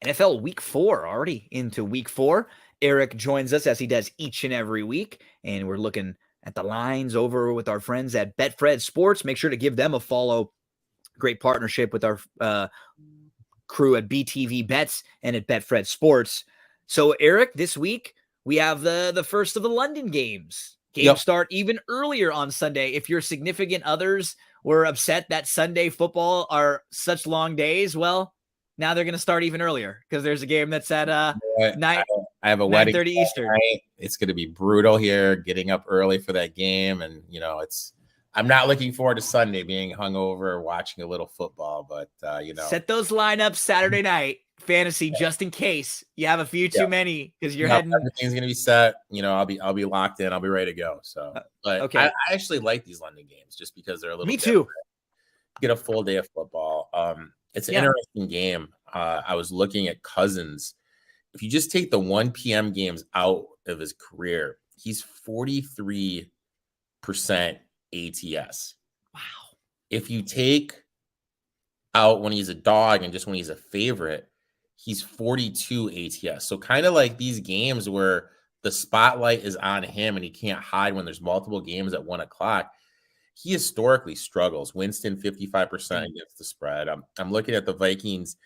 NFL Week 4, already into Week 4. Eric joins us as he does each and every week, and we're looking at the lines over with our friends at Betfred Sports. Make sure to give them a follow. Great partnership with our crew at BTV Bets and at Betfred Sports. So, Eric, this week we have the first of the London games. Games start even earlier on Sunday. If your significant others were upset that Sunday football are such long days, well, now they're going to start even earlier because there's a game that's at I have a wedding 9:30 Eastern. Night. It's going to be brutal here, getting up early for that game, and I'm not looking forward to Sunday being hungover, watching a little football, but set those lineups Saturday night fantasy just in case you have a few too many because you're heading. Everything's going to be set. I'll be locked in. I'll be ready to go. So, but okay. I actually like these London games just because they're a little. Me too. Get a full day of football. It's an interesting game. I was looking at Cousins. If you just take the 1 p.m. games out of his career, he's 43% ATS. Wow. If you take out when he's a dog and just when he's a favorite, he's 42 ATS. So kind of like these games where the spotlight is on him and he can't hide when there's multiple games at 1 o'clock. He historically struggles. Winston 55% against the spread. I'm looking at the Vikings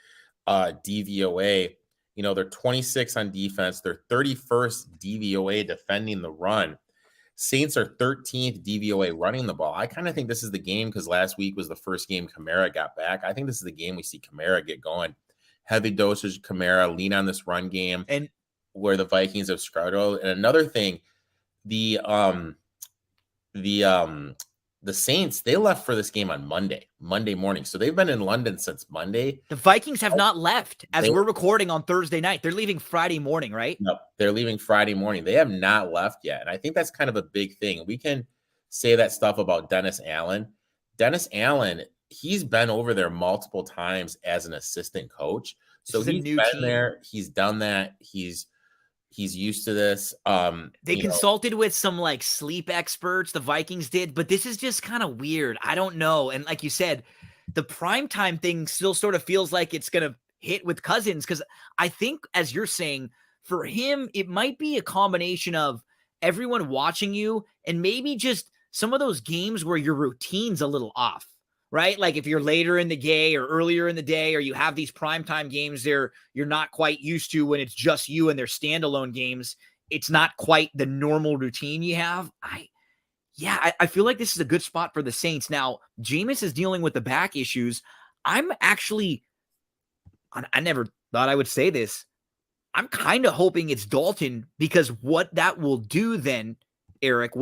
DVOA. They're 26 on defense. They're 31st DVOA defending the run. Saints are 13th DVOA running the ball. I kind of think this is the game because last week was the first game Kamara got back. I think this is the game we see Kamara get going. Heavy dosage Kamara, lean on this run game, and where the Vikings have struggled. And another thing, the Saints, they left for this game on Monday morning. So they've been in London since Monday. The Vikings have not left as we're recording on Thursday night. They're leaving Friday morning, right? No, they're leaving Friday morning. They have not left yet. And I think that's kind of a big thing. We can say that stuff about Dennis Allen. Dennis Allen, he's been over there multiple times as an assistant coach. So he's been there. He's done that. He's used to this. They consulted with some like sleep experts, the Vikings did, but this is just kind of weird. I don't know. And like you said, the primetime thing still sort of feels like it's going to hit with Cousins because I think, as you're saying, for him, it might be a combination of everyone watching you and maybe just some of those games where your routine's a little off. Right? Like if you're later in the day or earlier in the day, or you have these primetime games there you're not quite used to when it's just you and their standalone games, it's not quite the normal routine you have. I feel like this is a good spot for the Saints. Now, Jameis is dealing with the back issues. I never thought I would say this. I'm kind of hoping it's Dalton because what that will do then, Eric,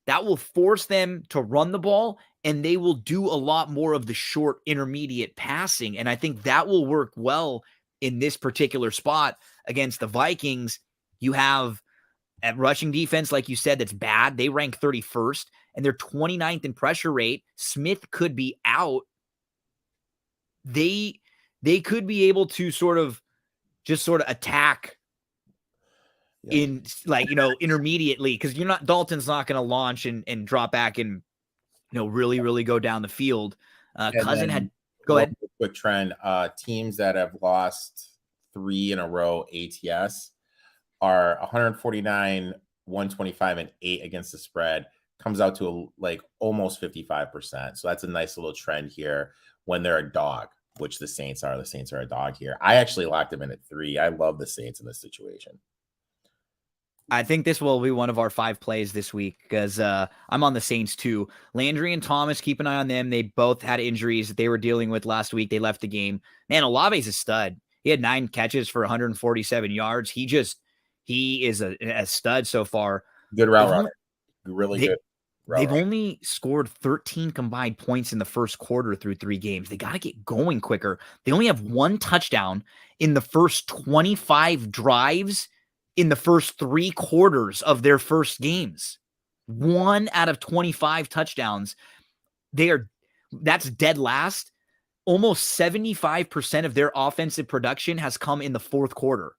that will force them to run the ball and they will do a lot more of the short intermediate passing. And I think that will work well in this particular spot against the Vikings. You have at rushing defense, like you said, that's bad. They rank 31st and they're 29th in pressure rate. Smith could be out. They could be able to sort of attack in intermediately because Dalton's not going to launch and drop back and really, really go down the field. Cousin had go ahead. Quick trend. Teams that have lost 3 in a row ATS are 149, 125, and 8 against the spread. Comes out to almost 55%. So that's a nice little trend here when they're a dog, which the Saints are. The Saints are a dog here. I actually locked them in at 3. I love the Saints in this situation. I think this will be one of our 5 plays this week because I'm on the Saints too. Landry and Thomas, keep an eye on them. They both had injuries that they were dealing with last week. They left the game. Man, Olave's a stud. He had 9 catches for 147 yards. He is a stud so far. Good route runner. Really good. They've only scored 13 combined points in the first quarter through 3 games. They got to get going quicker. They only have 1 touchdown in the first 25 drives in the first 3 quarters of their first games. 1 out of 25 touchdowns. That's dead last. Almost 75% of their offensive production has come in the fourth quarter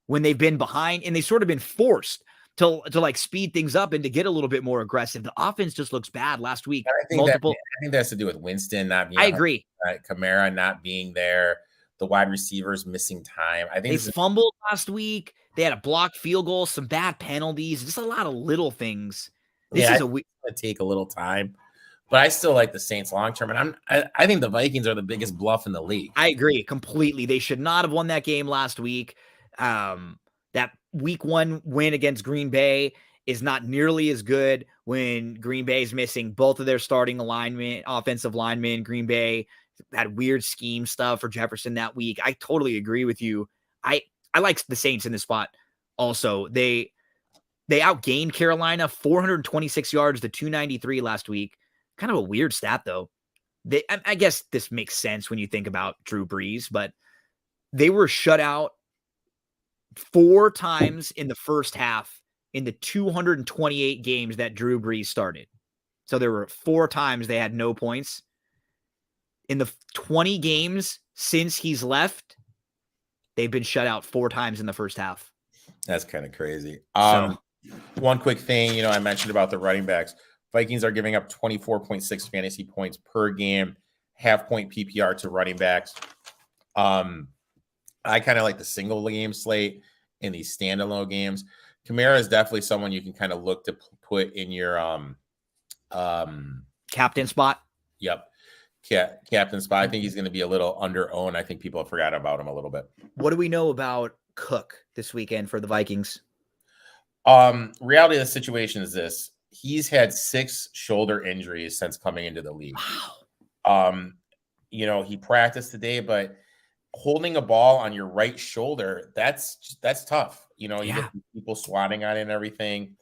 when they've been behind and they sort of been forced to speed things up and to get a little bit more aggressive. The offense just looks bad last week. I think that has to do with Winston not being. I agree. Kamara not being there. the wide receivers missing time. I think They fumbled last week. They had a blocked field goal, some bad penalties, just a lot of little things. This is going to take a little time, but I still like the Saints long term. And I think the Vikings are the biggest bluff in the league. I agree completely. They should not have won that game last week. That week 1 win against Green Bay is not nearly as good when Green Bay is missing both of their starting offensive linemen. Green Bay had weird scheme stuff for Jefferson that week. I totally agree with you. I like the Saints in this spot. Also, they outgained Carolina 426 yards to 293 last week. Kind of a weird stat though. I guess this makes sense when you think about Drew Brees, but they were shut out 4 times in the first half in the 228 games that Drew Brees started. So there were 4 times they had no points. In the 20 games since he's left, they've been shut out 4 times in the first half. That's kind of crazy. One quick thing, I mentioned about the running backs. Vikings are giving up 24.6 fantasy points per game, half-point PPR to running backs. I kind of like the single game slate in these standalone games. Kamara is definitely someone you can kind of look to put in your captain spot. Yep. Captain spot. I think he's going to be a little under-owned. I think people have forgotten about him a little bit. What do we know about Cook this weekend for the Vikings? Reality of the situation is this. He's had 6 shoulder injuries since coming into the league. Wow. He practiced today, but holding a ball on your right shoulder, that's tough. You get people swatting on it and everything.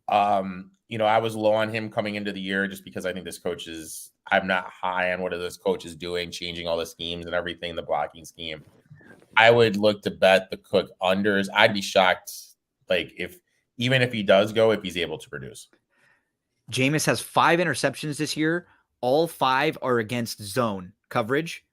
I was low on him coming into the year just because I think this coach I'm not high on what this coach is doing, changing all the schemes and everything, the blocking scheme. I would look to bet the Cook unders. I'd be shocked, even if he does go, if he's able to produce. Jameis has 5 interceptions this year. All 5 are against zone coverage.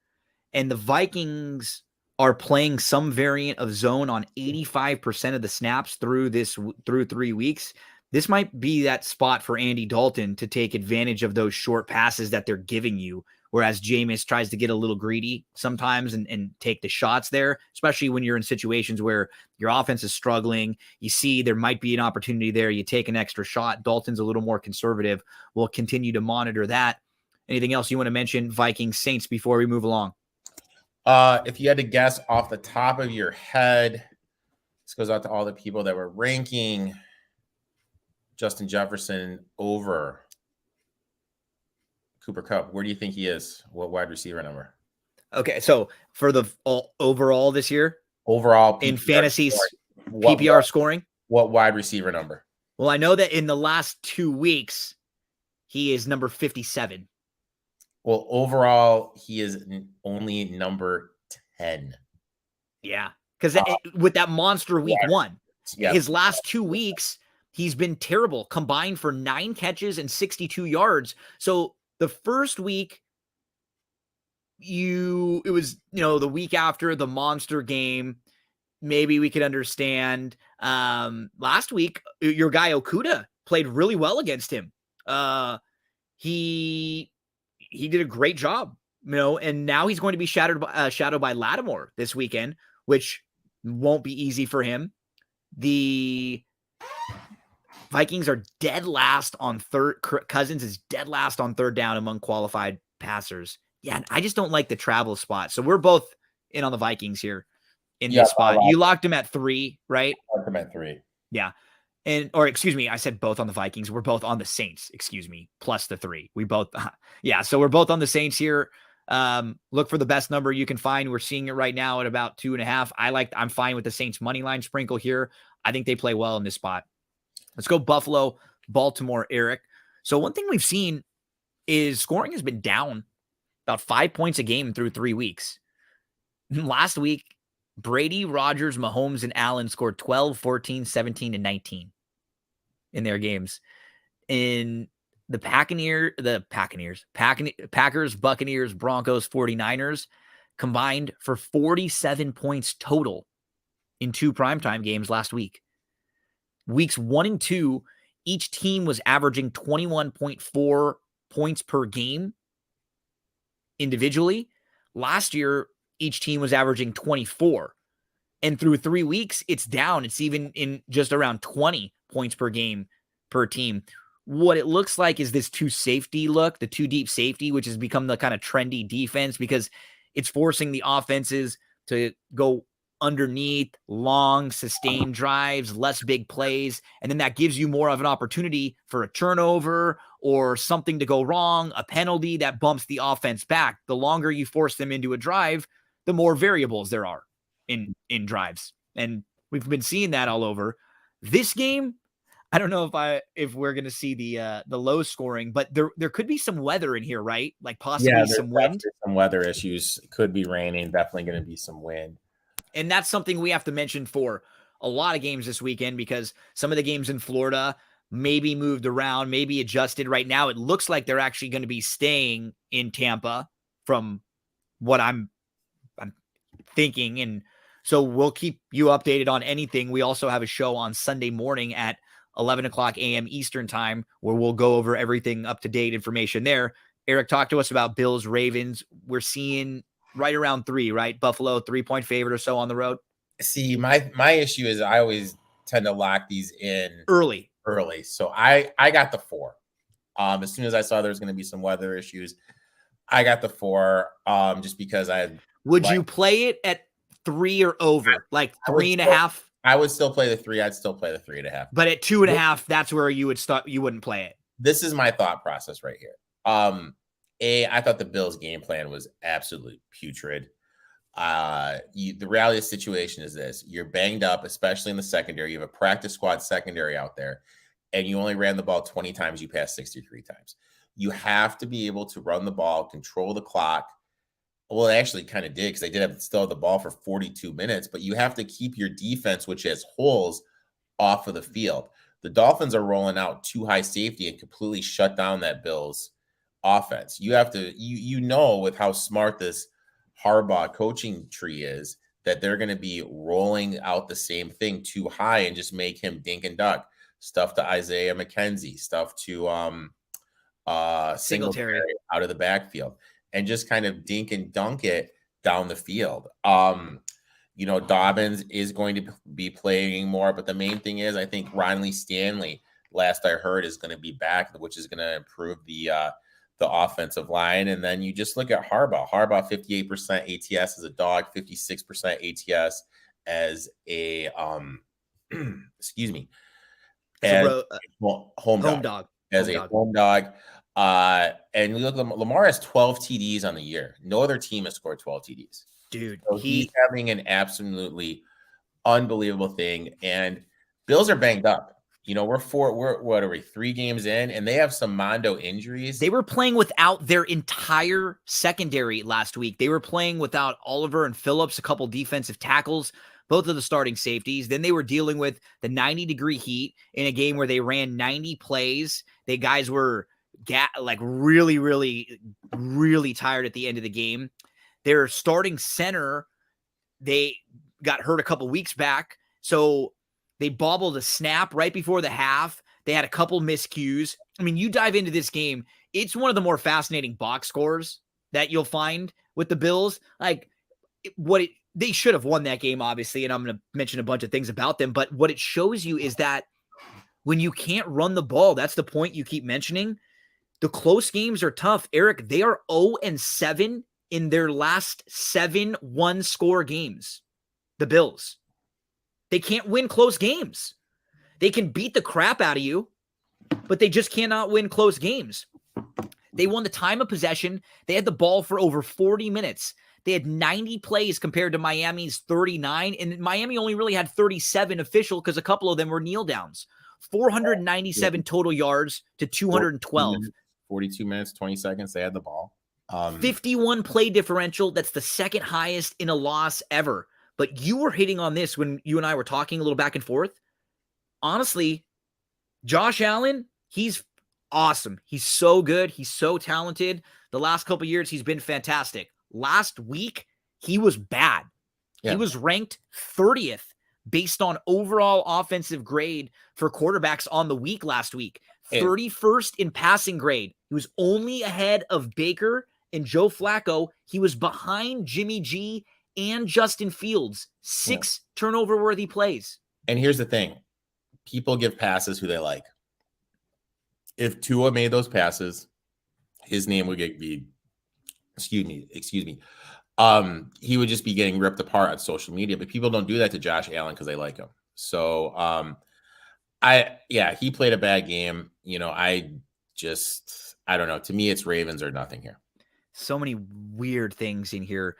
And the Vikings are playing some variant of zone on 85% of the snaps through 3 weeks. This might be that spot for Andy Dalton to take advantage of those short passes that they're giving you, whereas Jameis tries to get a little greedy sometimes and take the shots there, especially when you're in situations where your offense is struggling. You see there might be an opportunity there. You take an extra shot. Dalton's a little more conservative. We'll continue to monitor that. Anything else you want to mention, Vikings, Saints, before we move along? If you had to guess off the top of your head, this goes out to all the people that were ranking Justin Jefferson over Cooper Kupp. Where do you think he is? What wide receiver number? Okay, so for the overall this year? Overall. In fantasy PPR scoring? What wide receiver number? Well, I know that in the last 2 weeks, he is number 57. Well, overall, he is only number 10. Yeah, because with that monster week 1, his last 2 weeks, he's been terrible, combined for 9 catches and 62 yards. So the first week, it was the week after the monster game. Maybe we could understand. Last week, your guy Okudah played really well against him. He did a great job, and now he's going to be shadowed by Lattimore this weekend, which won't be easy for him. The Vikings are dead last on third. Cousins is dead last on third down among qualified passers. Yeah, I just don't like the travel spot. So we're both in on the Vikings here in this spot. You locked him at 3, right? Locked him at 3. Yeah. Excuse me, I said both on the Vikings. We're both on the Saints, plus the 3. We both, so we're both on the Saints here. Look for the best number you can find. We're seeing it right now at about 2.5. I'm fine with the Saints money line sprinkle here. I think they play well in this spot. Let's go Buffalo, Baltimore, Eric. So one thing we've seen is scoring has been down about 5 points a game through 3 weeks. Last week, Brady, Rodgers, Mahomes, and Allen scored 12, 14, 17, and 19 in their games. In the Packers, Buccaneers, Broncos, 49ers combined for 47 points total in 2 primetime games last week. Weeks 1 and 2, each team was averaging 21.4 points per game individually. Last year, each team was averaging 24. And through 3 weeks, it's down. It's even in just around 20 points per game per team. What it looks like is this two safety look, the two deep safety, which has become the kind of trendy defense because it's forcing the offenses to go underneath long, sustained drives, less big plays. And then that gives you more of an opportunity for a turnover or something to go wrong, a penalty that bumps the offense back. The longer you force them into a drive, the more variables there are in drives. And we've been seeing that all over. This game, I don't know if we're going to see the low scoring, but there could be some weather in here, right? Like possibly some wind. Some weather issues. Could be raining. Definitely going to be some wind. And that's something we have to mention for a lot of games this weekend because some of the games in Florida maybe moved around, maybe adjusted. Right now, it looks like they're actually going to be staying in Tampa from what I'm thinking. And so we'll keep you updated on anything. We also have a show on Sunday morning at 11 o'clock a.m. Eastern time where we'll go over everything up-to-date information there. Eric, talk to us about Bills Ravens. We're seeing right around 3, right? Buffalo 3-point favorite or so on the road. See, my issue is I always tend to lock these in early. So I got the 4. As soon as I saw there was going to be some weather issues, I got the 4 just because Would you play it at 3 or over? Like 3.5? I would still play the 3. I'd still play the 3.5. But at 2.5, that's where you would stop. You wouldn't play it. This is my thought process right here. I thought the Bills' game plan was absolutely putrid. The reality of the situation is this: you're banged up, especially in the secondary. You have a practice squad secondary out there, and you only ran the ball 20 times. You passed 63 times. You have to be able to run the ball, control the clock. Well, they actually kind of did because they did still have the ball for 42 minutes, but you have to keep your defense, which has holes, off of the field. The Dolphins are rolling out too high safety and completely shut down that Bills offense. You have to, with how smart this Harbaugh coaching tree is, that they're going to be rolling out the same thing too high and just make him dink and duck. Stuff to Isaiah McKenzie, stuff to Singletary out of the backfield, and just kind of dink and dunk it down the field. Dobbins is going to be playing more, but the main thing is I think Ronnie Stanley, last I heard, is going to be back, which is going to improve the offensive line. And then you just look at Harbaugh. 58% ATS as a dog, 56% ATS as a excuse me, as home dog. Home dog. And we look at Lamar has 12 TDs on the year. No other team has scored 12 TDs. Dude, so he's having an absolutely unbelievable thing. And Bills are banged up. We're 3 games in, and they have some Mondo injuries. They were playing without their entire secondary last week. They were playing without Oliver and Phillips, a couple defensive tackles, both of the starting safeties. Then they were dealing with the 90-degree heat in a game where they ran 90 plays. The guys were really, really, really tired at the end of the game. Their starting center, they got hurt a couple weeks back, so they bobbled a snap right before the half. They had a couple miscues. I mean, you dive into this game, it's one of the more fascinating box scores that you'll find with the Bills. They should have won that game, obviously, and I'm going to mention a bunch of things about them, but what it shows you is that when you can't run the ball, that's the point you keep mentioning. The close games are tough. Eric, they are 0-7 in their last 7 one-score games. The Bills. They can't win close games. They can beat the crap out of you, but they just cannot win close games. They won the time of possession. They had the ball for over 40 minutes. They had 90 plays compared to Miami's 39, and Miami only really had 37 official because a couple of them were kneel downs. 497 total yards to 212. 42 minutes, 20 seconds. They had the ball. 51 play differential. That's the second highest in a loss ever. But you were hitting on this when you and I were talking a little back and forth. Honestly, Josh Allen, he's awesome. He's so good. He's so talented. The last couple of years, he's been fantastic. Last week, he was bad. Yeah. He was ranked 30th based on overall offensive grade for quarterbacks on the week last week. 31st in passing grade. He was only ahead of Baker And Joe Flacco, he was behind Jimmy G and Justin Fields. 6 turnover-worthy plays. And here's the thing. People give passes who they like. If Tua made those passes, his name would be, excuse me. He would just be getting ripped apart on social media, but people don't do that to Josh Allen because they like him. So, he played a bad game. I don't know. To me, it's Ravens or nothing here. So many weird things in here.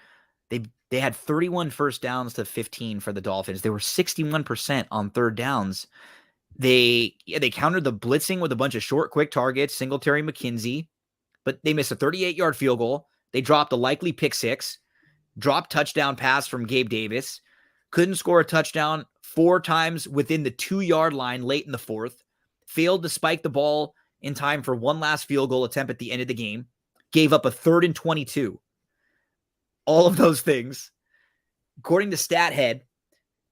They had 31 first downs to 15 for the Dolphins. They were 61% on third downs. They countered the blitzing with a bunch of short, quick targets, Singletary, McKenzie, but they missed a 38-yard field goal. They dropped a likely pick six, dropped touchdown pass from Gabe Davis, couldn't score a touchdown 4 times within the 2-yard line late in the fourth, failed to spike the ball in time for one last field goal attempt at the end of the game, gave up a 3rd and 22. All of those things. According to StatHead,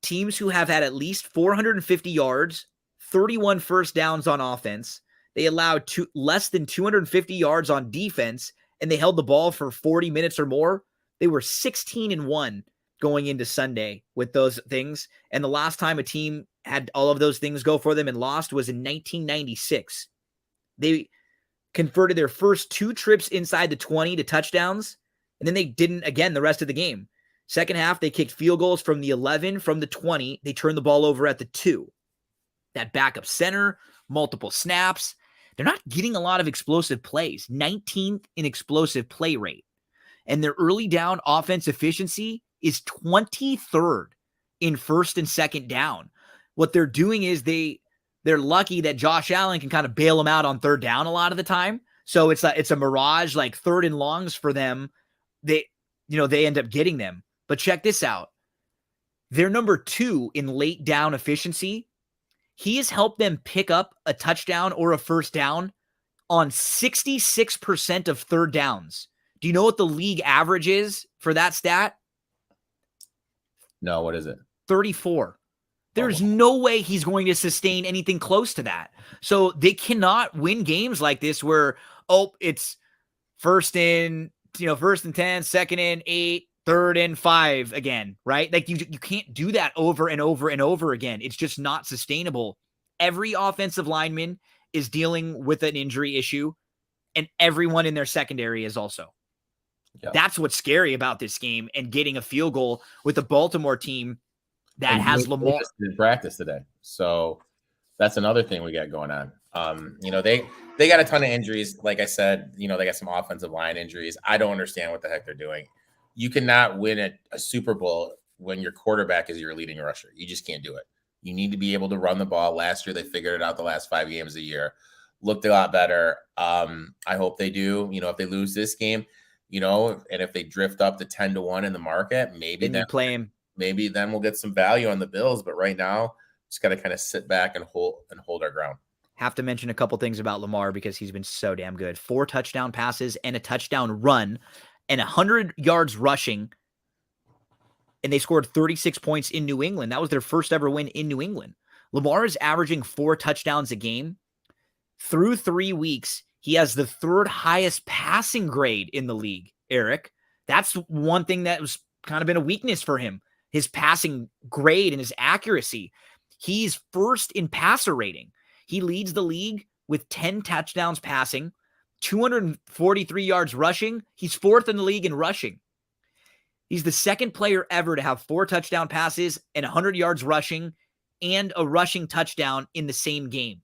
teams who have had at least 450 yards, 31 first downs on offense, they allowed less than 250 yards on defense, and they held the ball for 40 minutes or more. They were 16-1 going into Sunday with those things. And the last time a team had all of those things go for them and lost was in 1996. They converted their first 2 trips inside the 20 to touchdowns, and then they didn't again the rest of the game. Second half, they kicked field goals from the 11, from the 20. They turned the ball over at the 2. That backup center, multiple snaps. They're not getting a lot of explosive plays. 19th in explosive play rate. And their early down offense efficiency is 23rd in first and second down. What they're doing is they're lucky that Josh Allen can kind of bail them out on third down a lot of the time. So it's a mirage, like 3rd and longs for them. They end up getting them. But check this out. They're number 2 in late down efficiency. He has helped them pick up a touchdown or a first down on 66% of third downs. Do you know what the league average is for that stat? No, what is it? 34. There's no way he's going to sustain anything close to that. So they cannot win games like this where, it's first and 10, 2nd and 8, 3rd and 5 again, right? Like you can't do that over and over and over again. It's just not sustainable. Every offensive lineman is dealing with an injury issue, and everyone in their secondary is also. Yep. That's what's scary about this game, and getting a field goal with a Baltimore team that has Lamar in practice today. So that's another thing we got going on. They got a ton of injuries. Like I said, they got some offensive line injuries. I don't understand what the heck they're doing. You cannot win a Super Bowl when your quarterback is your leading rusher. You just can't do it. You need to be able to run the ball. Last year, they figured it out the last 5 games of the year. Looked a lot better. I hope they do. If they lose this game, and if they drift up to 10-1 in the market, maybe then play him. Maybe then we'll get some value on the Bills. But right now, just got to kind of sit back and hold our ground. Have to mention a couple things about Lamar because he's been so damn good. 4 touchdown passes and a touchdown run and 100 yards rushing. And they scored 36 points in New England. That was their first ever win in New England. Lamar is averaging 4 touchdowns a game. Through 3 weeks, he has the 3rd highest passing grade in the league, Eric. That's one thing that was kind of been a weakness for him. His passing grade and his accuracy. He's 1st in passer rating. He leads the league with 10 touchdowns passing, 243 yards rushing. He's 4th in the league in rushing. He's the 2nd player ever to have 4 touchdown passes and 100 yards rushing and a rushing touchdown in the same game.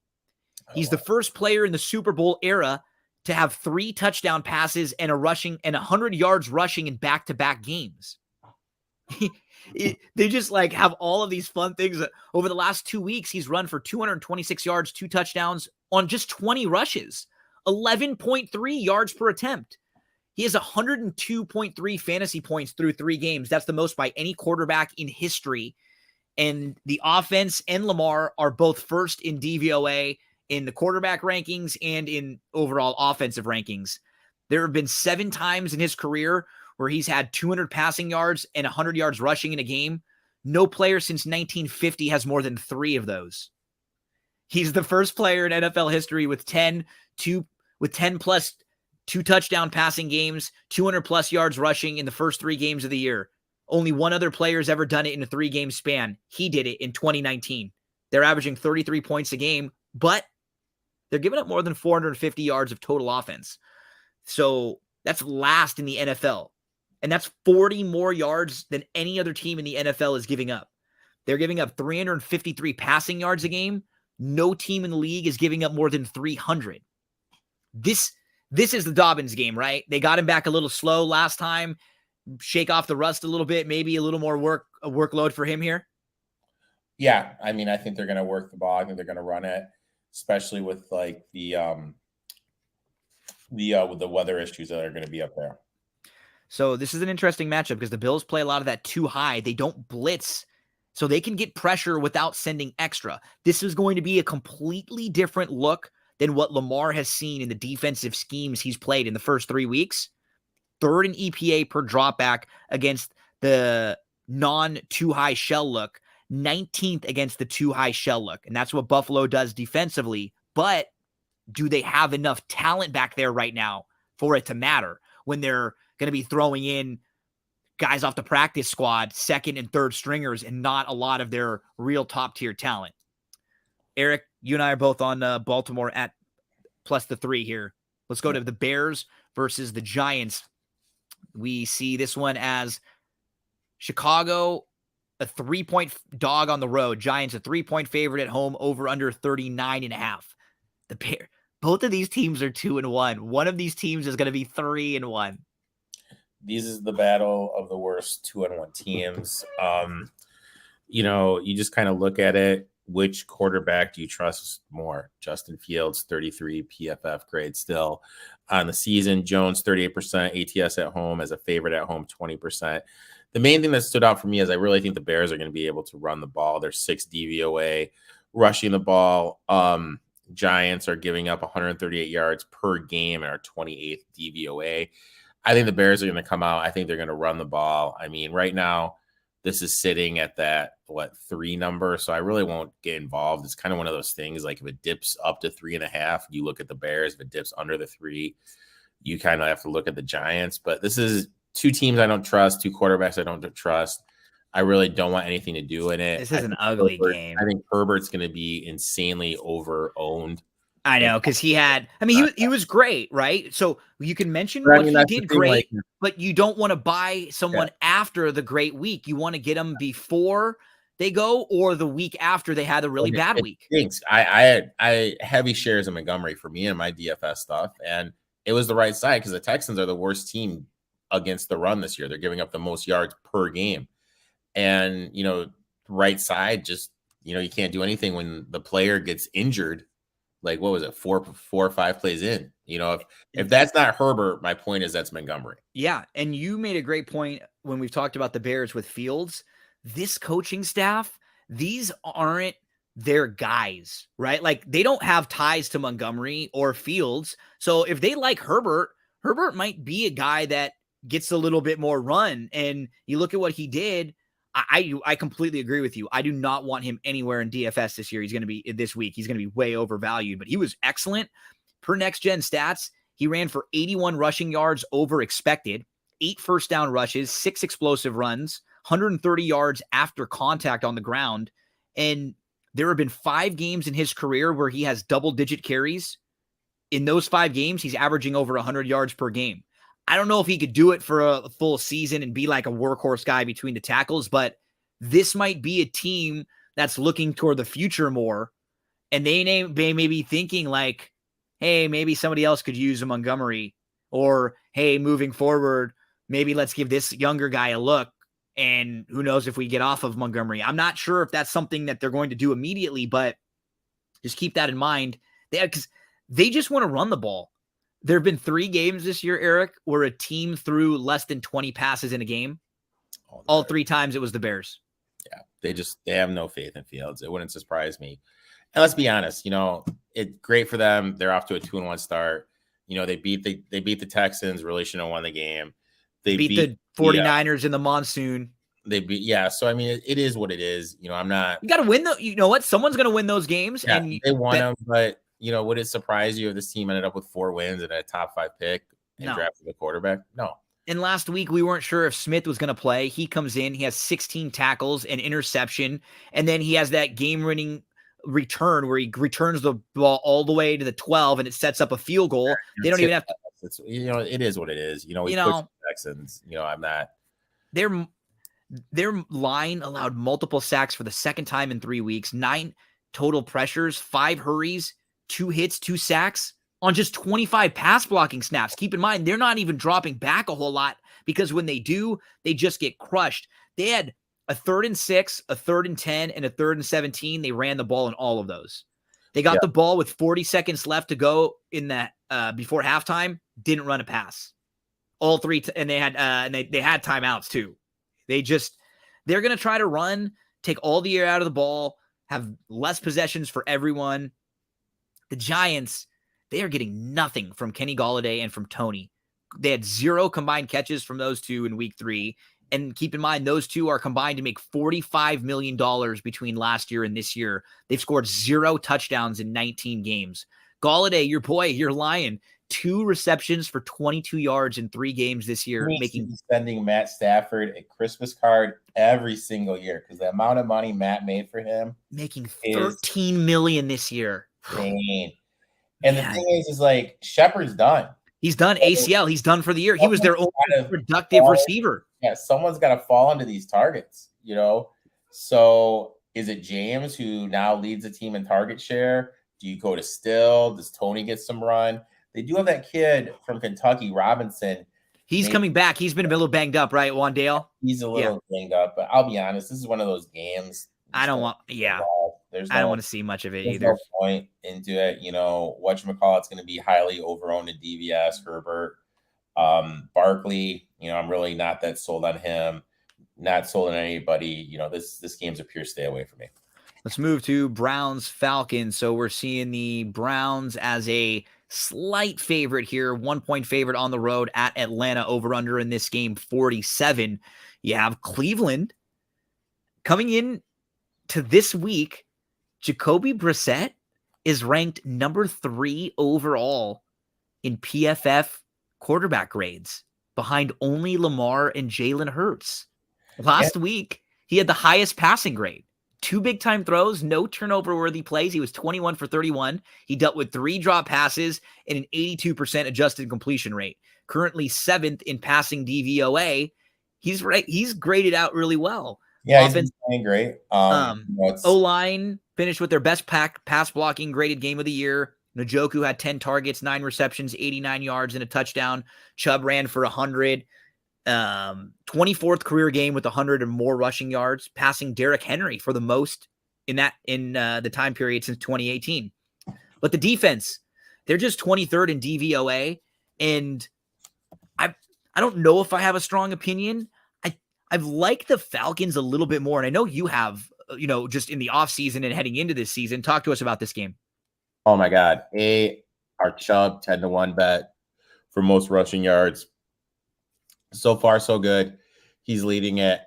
He's the first player in the Super Bowl era to have 3 touchdown passes and 100 yards rushing in back-to-back games. They just have all of these fun things. Over the last 2 weeks, he's run for 226 yards, 2 touchdowns on just 20 rushes, 11.3 yards per attempt. He has 102.3 fantasy points through 3 games. That's the most by any quarterback in history. And the offense and Lamar are both 1st in DVOA in the quarterback rankings and in overall offensive rankings. There have been 7 times in his career where he's had 200 passing yards and 100 yards rushing in a game. No player since 1950 has more than 3 of those. He's the first player in NFL history with 10 plus 2 touchdown passing games, 200 plus yards rushing in the first 3 games of the year. Only one other player has ever done it in a 3-game span. He did it in 2019. They're averaging 33 points a game, but they're giving up more than 450 yards of total offense. So that's last in the NFL. And that's 40 more yards than any other team in the NFL is giving up. They're giving up 353 passing yards a game. No team in the league is giving up more than 300. This is the Dobbins game, right? They got him back a little slow last time. Shake off the rust a little bit, maybe a little more workload for him here. Yeah, I mean, I think they're going to work the ball. I think they're going to run it, especially with like the with the weather issues that are going to be up there. So this is an interesting matchup because the Bills play a lot of that too high. They don't blitz, so they can get pressure without sending extra. This is going to be a completely different look than what Lamar has seen in the defensive schemes he's played in the first 3 weeks. 3rd in EPA per dropback against the non-too high shell look, 19th against the too high shell look. And that's what Buffalo does defensively. But do they have enough talent back there right now for it to matter when they're going to be throwing in guys off the practice squad, 2nd and 3rd stringers, and not a lot of their real top tier talent? Eric, you and I are both on Baltimore at plus the 3 here. Let's go to the Bears versus the Giants. We see this one as Chicago, a 3-point dog on the road. Giants, a 3-point favorite at home, over under 39.5. The Bears, both of these teams are 2-1. One of these teams is going to be 3-1. This is the battle of the worst 2-1 teams. You just kind of look at it. Which quarterback do you trust more? Justin Fields, 33 PFF grade still on the season. Jones, 38% ATS at home as a favorite at home, 20%. The main thing that stood out for me is I really think the Bears are going to be able to run the ball. They're 6 DVOA rushing the ball. Giants are giving up 138 yards per game and are 28th DVOA. I think the Bears are going to come out. I think they're going to run the ball. I mean, right now, this is sitting at that, 3 number. So I really won't get involved. It's kind of one of those things, like if it dips up to 3.5, you look at the Bears. If it dips under the 3, you kind of have to look at the Giants. But this is 2 teams I don't trust, 2 quarterbacks I don't trust. I really don't want anything to do in it. This is an ugly game. I think Herbert's going to be insanely over-owned. I know, because he was great, right? So you can mention what he did great, but you don't want to buy someone after the great week. You want to get them before they go or the week after they had a really bad week. I had heavy shares in Montgomery for me and my DFS stuff, and it was the right side because the Texans are the worst team against the run this year. They're giving up the most yards per game. And, right side, just, you can't do anything when the player gets injured. Like, what was it? 4 or 5 plays in, if that's not Herbert, my point is that's Montgomery. Yeah. And you made a great point when we've talked about the Bears with Fields. This coaching staff, these aren't their guys, right? Like, they don't have ties to Montgomery or Fields. So if they like Herbert might be a guy that gets a little bit more run. And you look at what he did. I completely agree with you. I do not want him anywhere in DFS this year. This week. He's going to be way overvalued, but he was excellent. Per next gen stats, he ran for 81 rushing yards over expected, 8 first down rushes, 6 explosive runs, 130 yards after contact on the ground. And there have been 5 games in his career where he has double-digit carries. In those 5 games, he's averaging over 100 yards per game. I don't know if he could do it for a full season and be like a workhorse guy between the tackles, but this might be a team that's looking toward the future more. And they may be thinking like, hey, maybe somebody else could use a Montgomery, or, hey, moving forward, maybe let's give this younger guy a look. And who knows if we get off of Montgomery. I'm not sure if that's something that they're going to do immediately, but just keep that in mind. Because they just want to run the ball. There have been 3 games this year, Eric, where a team threw less than 20 passes in a game. All 3 times it was the Bears. Yeah, they have no faith in Fields. It wouldn't surprise me. And let's be honest, it's great for them. They're off to a 2-1 start. They beat the Texans. Really shouldn't have won the game. They beat the 49ers in the monsoon. So I mean, it is what it is. I'm not. You got to win though. You know what? Someone's going to win those games, and they won them, but. would it surprise you if this team ended up with 4 wins and a top 5 pick and No. drafted a quarterback? No. And last week, we weren't sure if Smith was going to play. He comes in, he has 16 tackles, an interception, and then he has that game-winning return where he returns the ball all the way to the 12 and it sets up a field goal. They don't even have to. It's, it is what it is. We push the Texans. I'm not. Their line allowed multiple sacks for the second time in 3 weeks, 9 total pressures, 5 hurries, 2 hits, 2 sacks on just 25 pass blocking snaps. Keep in mind, they're not even dropping back a whole lot because when they do, they just get crushed. They had a 3rd and 6, a 3rd and 10, and a 3rd and 17. They ran the ball in all of those. They got the ball with 40 seconds left to go in that before halftime. Didn't run a pass. All 3, and they had they had timeouts too. They're going to try to run, take all the air out of the ball, have less possessions for everyone. The Giants, they are getting nothing from Kenny Golladay and from Tony. They had 0 combined catches from those two in week 3. And keep in mind, those two are combined to make $45 million between last year and this year. They've scored 0 touchdowns in 19 games. Golladay, your boy, your Lion, 2 receptions for 22 yards in 3 games this year. Making sending Matt Stafford a Christmas card every single year because the amount of money Matt made for him. Making $13 million this year. Insane. And the thing is like Shepard's done. He's done ACL. He's done for the year. He was their only productive receiver. Yeah, someone's got to fall into these targets, So is it James who now leads the team in target share? Do you go to Still? Does Tony get some run? They do have that kid from Kentucky, Robinson. He's coming back. He's been a little banged up, right, Wandale? He's a little banged up, but I'll be honest. This is one of those games. I don't want to see much of it either. No point into it. Whatchamacallit's going to be highly overowned in DVS. Herbert, Barkley. I'm really not that sold on him. Not sold on anybody. This game's a pure stay away from me. Let's move to Browns Falcons. So we're seeing the Browns as a slight favorite here, 1-point favorite on the road at Atlanta. Over under in this game 47. You have Cleveland coming in to this week. Jacoby Brissette is ranked number 3 overall in PFF quarterback grades, behind only Lamar and Jalen Hurts. Last week, he had the highest passing grade. 2 big-time throws, no turnover-worthy plays. He was 21 for 31. He dealt with 3 drop passes and an 82% adjusted completion rate. Currently 7th in passing DVOA. He's graded out really well. Yeah, he's been playing great. O-line finished with their best pass blocking graded game of the year. Njoku had 10 targets, 9 receptions, 89 yards, and a touchdown. Chubb ran for 100. 24th career game with 100 or more rushing yards, passing Derrick Henry for the most in the time period since 2018. But the defense, they're just 23rd in DVOA, and I don't know if I have a strong opinion. I've liked the Falcons a little bit more, and I know you have, just in the offseason and heading into this season. Talk to us about this game. Oh my God. Our Chubb 10-1 bet for most rushing yards. So far, so good. He's leading it.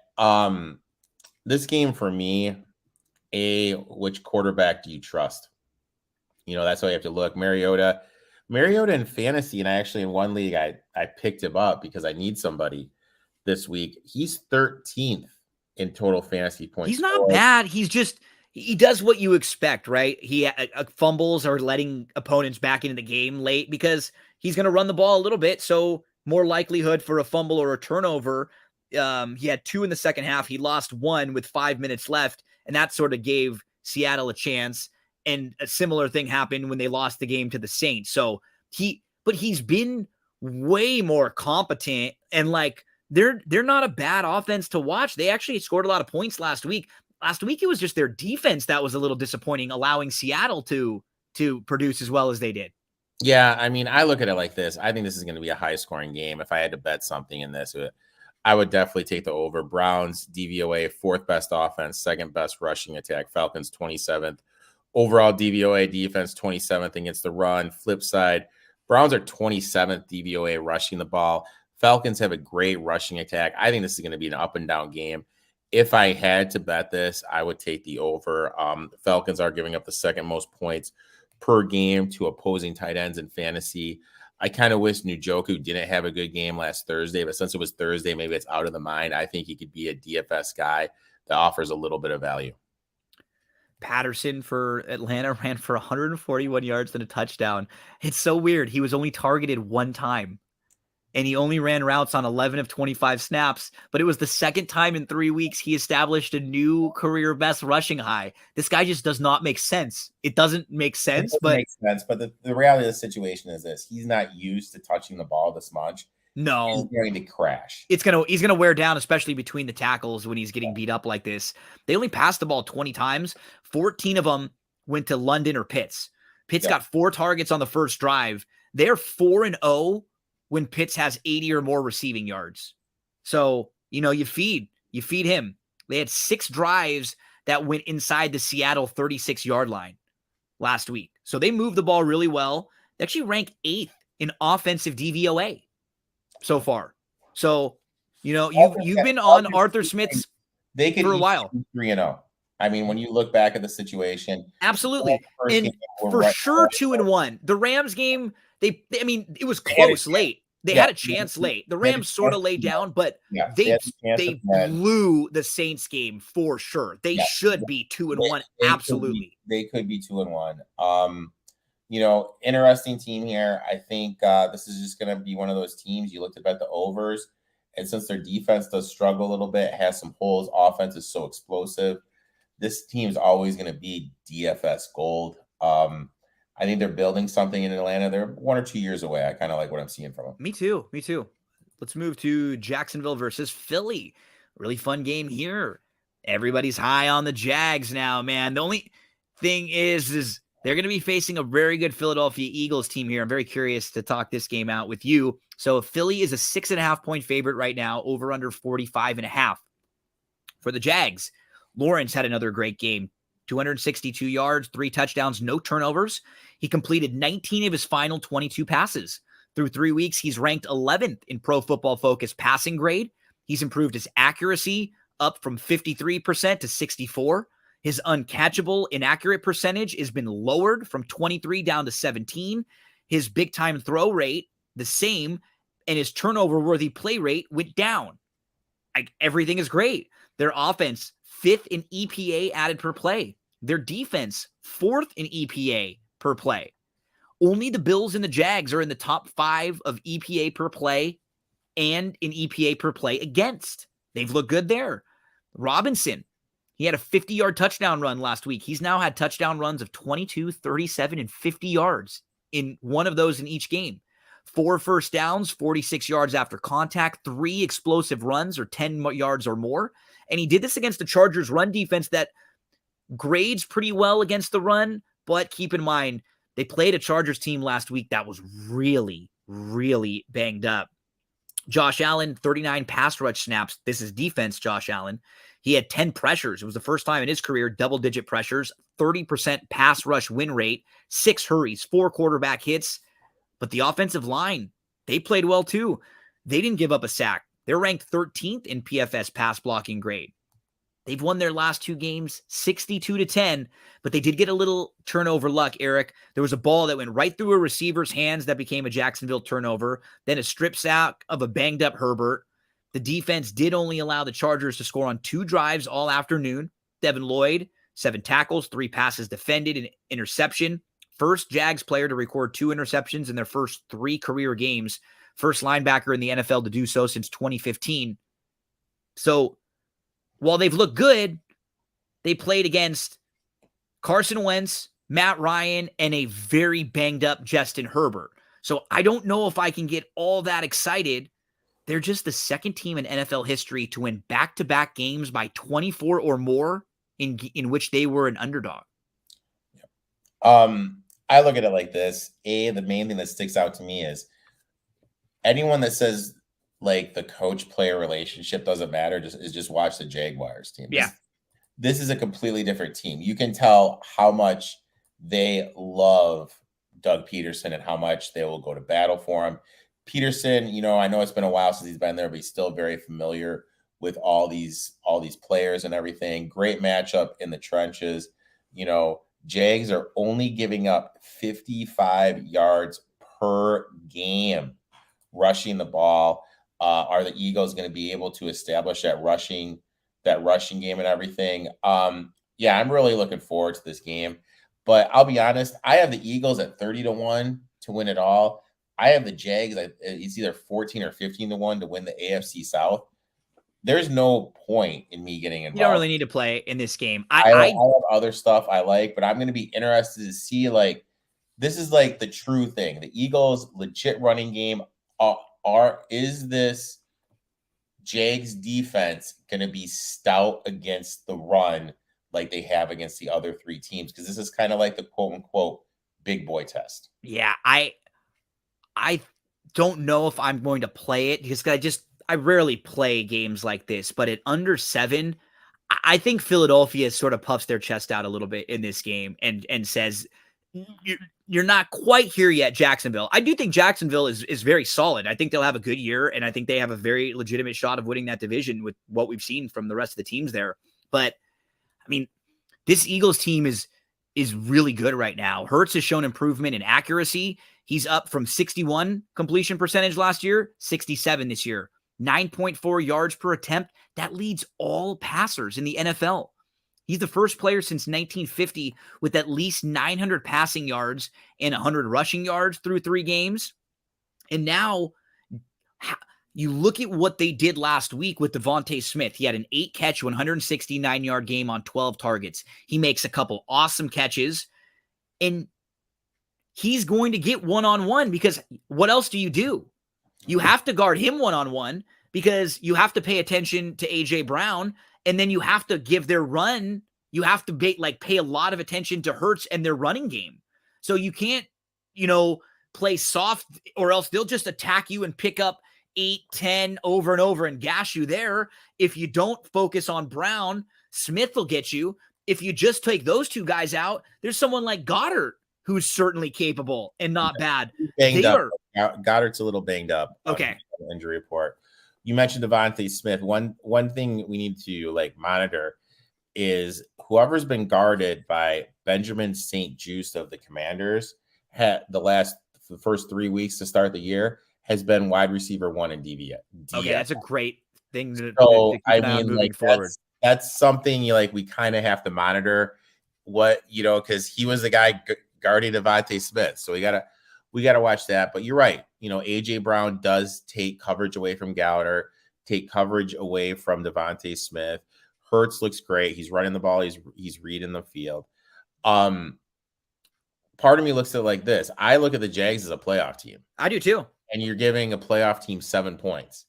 This game for me, which quarterback do you trust? That's how you have to look. Mariota in fantasy, and I actually in one league, I picked him up because I need somebody this week. He's 13th in total fantasy points. He's not bad. He does what you expect, right? He fumbles or letting opponents back into the game late because he's going to run the ball a little bit. So more likelihood for a fumble or a turnover. He had 2 in the second half. He lost 1 with 5 minutes left, and that sort of gave Seattle a chance. And a similar thing happened when they lost the game to the Saints. So he's been way more competent, and they're not a bad offense to watch. They actually scored a lot of points last week. Last week, it was just their defense that was a little disappointing, allowing Seattle to produce as well as they did. Yeah, I mean, I look at it like this. I think this is going to be a high-scoring game. If I had to bet something in this, I would definitely take the over. Browns, DVOA, 4th best offense, 2nd best rushing attack. Falcons, 27th. Overall DVOA defense, 27th against the run. Flip side, Browns are 27th DVOA rushing the ball. Falcons have a great rushing attack. I think this is going to be an up-and-down game. If I had to bet this, I would take the over. The Falcons are giving up the 2nd most points per game to opposing tight ends in fantasy. I kind of wish Njoku didn't have a good game last Thursday, but since it was Thursday, maybe it's out of the mind. I think he could be a DFS guy that offers a little bit of value. Patterson for Atlanta ran for 141 yards and a touchdown. It's so weird. He was only targeted one time, and he only ran routes on 11 of 25 snaps, but it was the second time in 3 weeks he established a new career best rushing high. This guy just does not make sense. It doesn't make sense, but makes sense. But the reality of the situation is this: he's not used to touching the ball this much. No, he's going to crash. He's gonna wear down, especially between the tackles when he's getting beat up like this. They only passed the ball 20 times. 14 of them went to London or Pitts. Pitts got 4 targets on the first drive. They're 4-0 when Pitts has 80 or more receiving yards. So, you feed him. They had 6 drives that went inside the Seattle 36-yard line last week. So they moved the ball really well. They actually rank 8th in offensive DVOA so far. So, you've been on Arthur Smith's for a while. 3-0. I mean, when you look back at the situation, absolutely, and for sure 2-1. The Rams game, it was close late. They had a chance late. The Rams sort of laid down, but they blew the Saints game for sure. They should be 2-1. Absolutely, they could be 2-1. Interesting team here. I think this is just going to be one of those teams. You looked at the overs, and since their defense does struggle a little bit, has some holes. Offense is so explosive. This team's always going to be DFS gold. I think they're building something in Atlanta. They're 1 or 2 years away. I kind of like what I'm seeing from them. Me too. Let's move to Jacksonville versus Philly. Really fun game here. Everybody's high on the Jags now, man. The only thing is they're going to be facing a very good Philadelphia Eagles team here. I'm very curious to talk this game out with you. So Philly is a 6.5-point favorite right now, over under 45.5. For the Jags, Lawrence had another great game. 262 yards, 3 touchdowns, no turnovers. He completed 19 of his final 22 passes. Through 3 weeks, he's ranked 11th in Pro Football Focus passing grade. He's improved his accuracy up from 53% to 64%. His uncatchable inaccurate percentage has been lowered from 23 down to 17. His big time throw rate, the same, and his turnover worthy play rate went down. Everything is great. Their offense, 5th in EPA added per play. Their defense, 4th in EPA per play. Only the Bills and the Jags are in the top 5 of EPA per play and in EPA per play against. They've looked good there. Robinson, he had a 50-yard touchdown run last week. He's now had touchdown runs of 22, 37, and 50 yards in one of those in each game. 4 first downs, 46 yards after contact, 3 explosive runs or 10 yards or more. And he did this against the Chargers run defense that grades pretty well against the run. But keep in mind, they played a Chargers team last week that was really, really banged up. Josh Allen, 39 pass rush snaps. This is defense, Josh Allen. He had 10 pressures. It was the first time in his career, double-digit pressures, 30% pass rush win rate, 6 hurries, 4 quarterback hits. But the offensive line, they played well too. They didn't give up a sack. They're ranked 13th in PFS pass blocking grade. They've won their last 2 games 62-10, but they did get a little turnover luck, Eric. There was a ball that went right through a receiver's hands that became a Jacksonville turnover, then a strip sack of a banged-up Herbert. The defense did only allow the Chargers to score on 2 drives all afternoon. Devin Lloyd, 7 tackles, 3 passes defended, an interception. First Jags player to record 2 interceptions in their first 3 career games. First linebacker in the NFL to do so since 2015. So while they've looked good, they played against Carson Wentz, Matt Ryan, and a very banged up Justin Herbert. So I don't know if I can get all that excited. They're just the second team in NFL history to win back-to-back games by 24 or more in which they were an underdog. I look at it like this. The main thing that sticks out to me is anyone that says like the coach-player relationship doesn't matter just watch the Jaguars team. Yeah. This is a completely different team. You can tell how much they love Doug Peterson and how much they will go to battle for him. Peterson, I know it's been a while since he's been there, but he's still very familiar with all these players and everything. Great matchup in the trenches. Jags are only giving up 55 yards per game rushing the ball. Are the Eagles going to be able to establish that rushing game and everything? Yeah, I'm really looking forward to this game. But I'll be honest, I have the Eagles at 30-1 to win it all. I have the Jags. It's either 14 or 15-1 to win the AFC South. There's no point in me getting involved. You don't really need to play in this game. I have other stuff I like, but I'm going to be interested to see, like, this is like the true thing. The Eagles' legit running game is this Jags defense going to be stout against the run like they have against the other three teams? Because this is kind of like the quote unquote big boy test. Yeah, I don't know if I'm going to play it because I rarely play games like this, but at under 7, I think Philadelphia sort of puffs their chest out a little bit in this game and says, you're not quite here yet, Jacksonville. I do think Jacksonville is very solid. I think they'll have a good year, and I think they have a very legitimate shot of winning that division with what we've seen from the rest of the teams there. But, I mean, this Eagles team is really good right now. Ertz has shown improvement in accuracy. He's up from 61 completion percentage last year, 67 this year. 9.4 yards per attempt. That leads all passers in the NFL. He's the first player since 1950 with at least 900 passing yards and 100 rushing yards through 3 games. And now you look at what they did last week with Javonte Smith. He had an 8-catch, 169-yard game on 12 targets. He makes a couple awesome catches, and he's going to get one-on-one because what else do? You have to guard him one-on-one because you have to pay attention to A.J. Brown, and then you have to give their run. You have to pay a lot of attention to Ertz and their running game. So you can't, play soft, or else they'll just attack you and pick up 8, 10 over and over and gash you there. If you don't focus on Brown, Smith will get you. If you just take those two guys out, there's someone like Goddard who's certainly capable and not bad. Banged up. Goddard's a little banged up. Okay. Injury report. You mentioned Javonte Smith. One thing we need to monitor is whoever's been guarded by Benjamin St. Juste of the Commanders had the first 3 weeks to start the year has been wide receiver 1 in DFS. Okay, that's a great thing to keep moving forward. That's something we kind of have to monitor. Because he was the guy guarding Javonte Smith, so we gotta watch that. But you're right. AJ Brown does take coverage away from Goddard, take coverage away from Javonte Smith. Ertz looks great. He's running the ball. He's reading the field. Part of me looks at it like this. I look at the Jags as a playoff team. I do too. And you're giving a playoff team 7 points.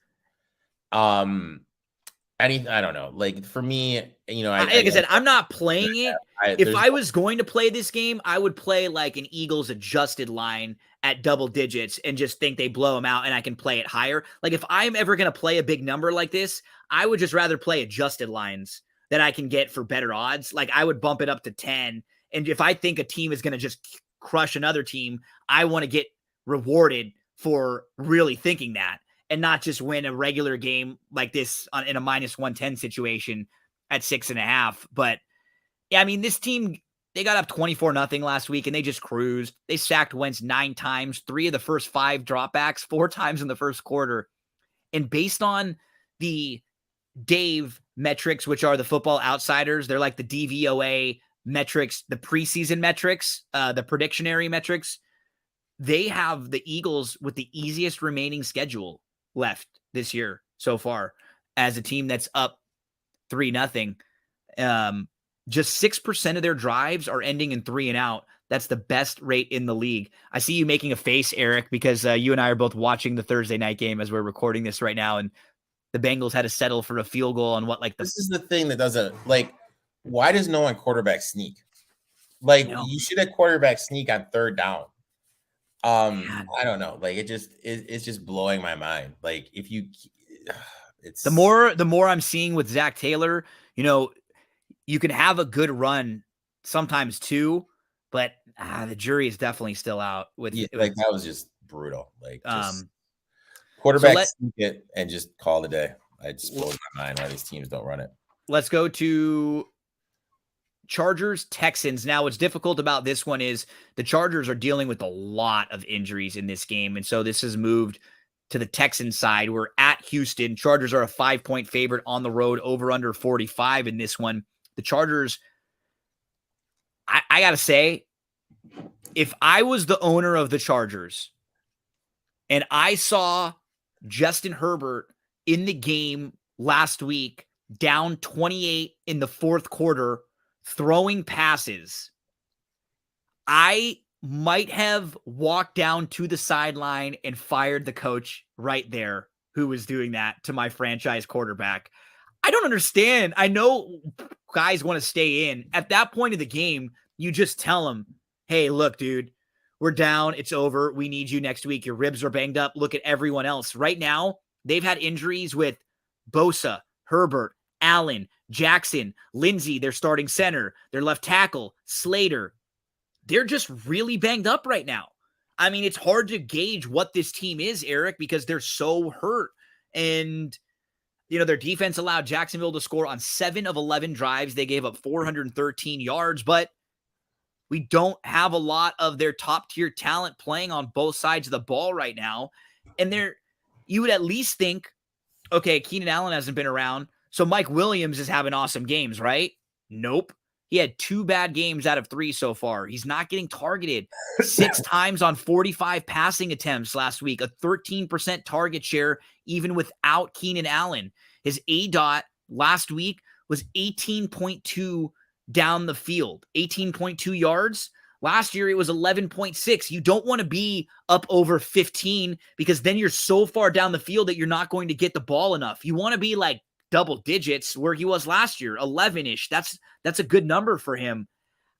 I don't know. For me, like I said, I'm not playing it. If I was going to play this game, I would play like an Eagles adjusted line at double digits and just think they blow them out and I can play it higher. Like if I'm ever going to play a big number like this, I would just rather play adjusted lines that I can get for better odds. Like I would bump it up to 10. And if I think a team is going to just crush another team, I want to get rewarded for really thinking that and not just win a regular game like this in a -110 situation at 6.5. But yeah, I mean, this team, they got up 24-0 last week and they just cruised. They sacked Wentz 9 times, 3 of the first 5 dropbacks, 4 times in the first quarter. And based on the Dave metrics, which are the Football Outsiders, they're like the DVOA metrics, the preseason metrics, the predictionary metrics. They have the Eagles with the easiest remaining schedule left this year so far as a team that's up 3-0. Just 6% of their drives are ending in 3 and out. That's the best rate in the league. I see you making a face, Eric, because you and I are both watching the Thursday night game as we're recording this right now. And the Bengals had to settle for a field goal on this is the thing that doesn't why does no one quarterback sneak? You should have quarterback sneak on 3rd down. I don't know. It's just blowing my mind. It's the more I'm seeing with Zach Taylor, you can have a good run sometimes too, but the jury is definitely still out with that was just brutal. Quarterback sneak it and just call it a day. I just blows my mind why these teams don't run it. Let's go to Chargers, Texans. Now, what's difficult about this one is the Chargers are dealing with a lot of injuries in this game. And so this has moved to the Texans side. We're at Houston. Chargers are a 5-point favorite on the road, over under 45 in this one. The Chargers, I got to say, if I was the owner of the Chargers and I saw Justin Herbert in the game last week, down 28 in the fourth quarter, throwing passes, I might have walked down to the sideline and fired the coach right there who was doing that to my franchise quarterback. I don't understand. I know guys want to stay in. At that point of the game, you just tell them, hey, look, dude, we're down. It's over. We need you next week. Your ribs are banged up. Look at everyone else. Right now, they've had injuries with Bosa, Herbert, Allen, Jackson, Lindsey, their starting center, their left tackle, Slater. They're just really banged up right now. I mean, it's hard to gauge what this team is, Eric, because they're so hurt. And, you know, their defense allowed Jacksonville to score on 7 of 11 drives. They gave up 413 yards, but we don't have a lot of their top-tier talent playing on both sides of the ball right now. And you would at least think, okay, Keenan Allen hasn't been around, so Mike Williams is having awesome games, right? Nope. He had 2 bad games out of 3 so far. He's not getting targeted 6 times on 45 passing attempts last week, a 13% target share even without Keenan Allen. His ADOT last week was 18.2 down the field, 18.2 yards. Last year, it was 11.6. You don't want to be up over 15 because then you're so far down the field that you're not going to get the ball enough. You want to be like double digits where he was last year, 11-ish. That's a good number for him.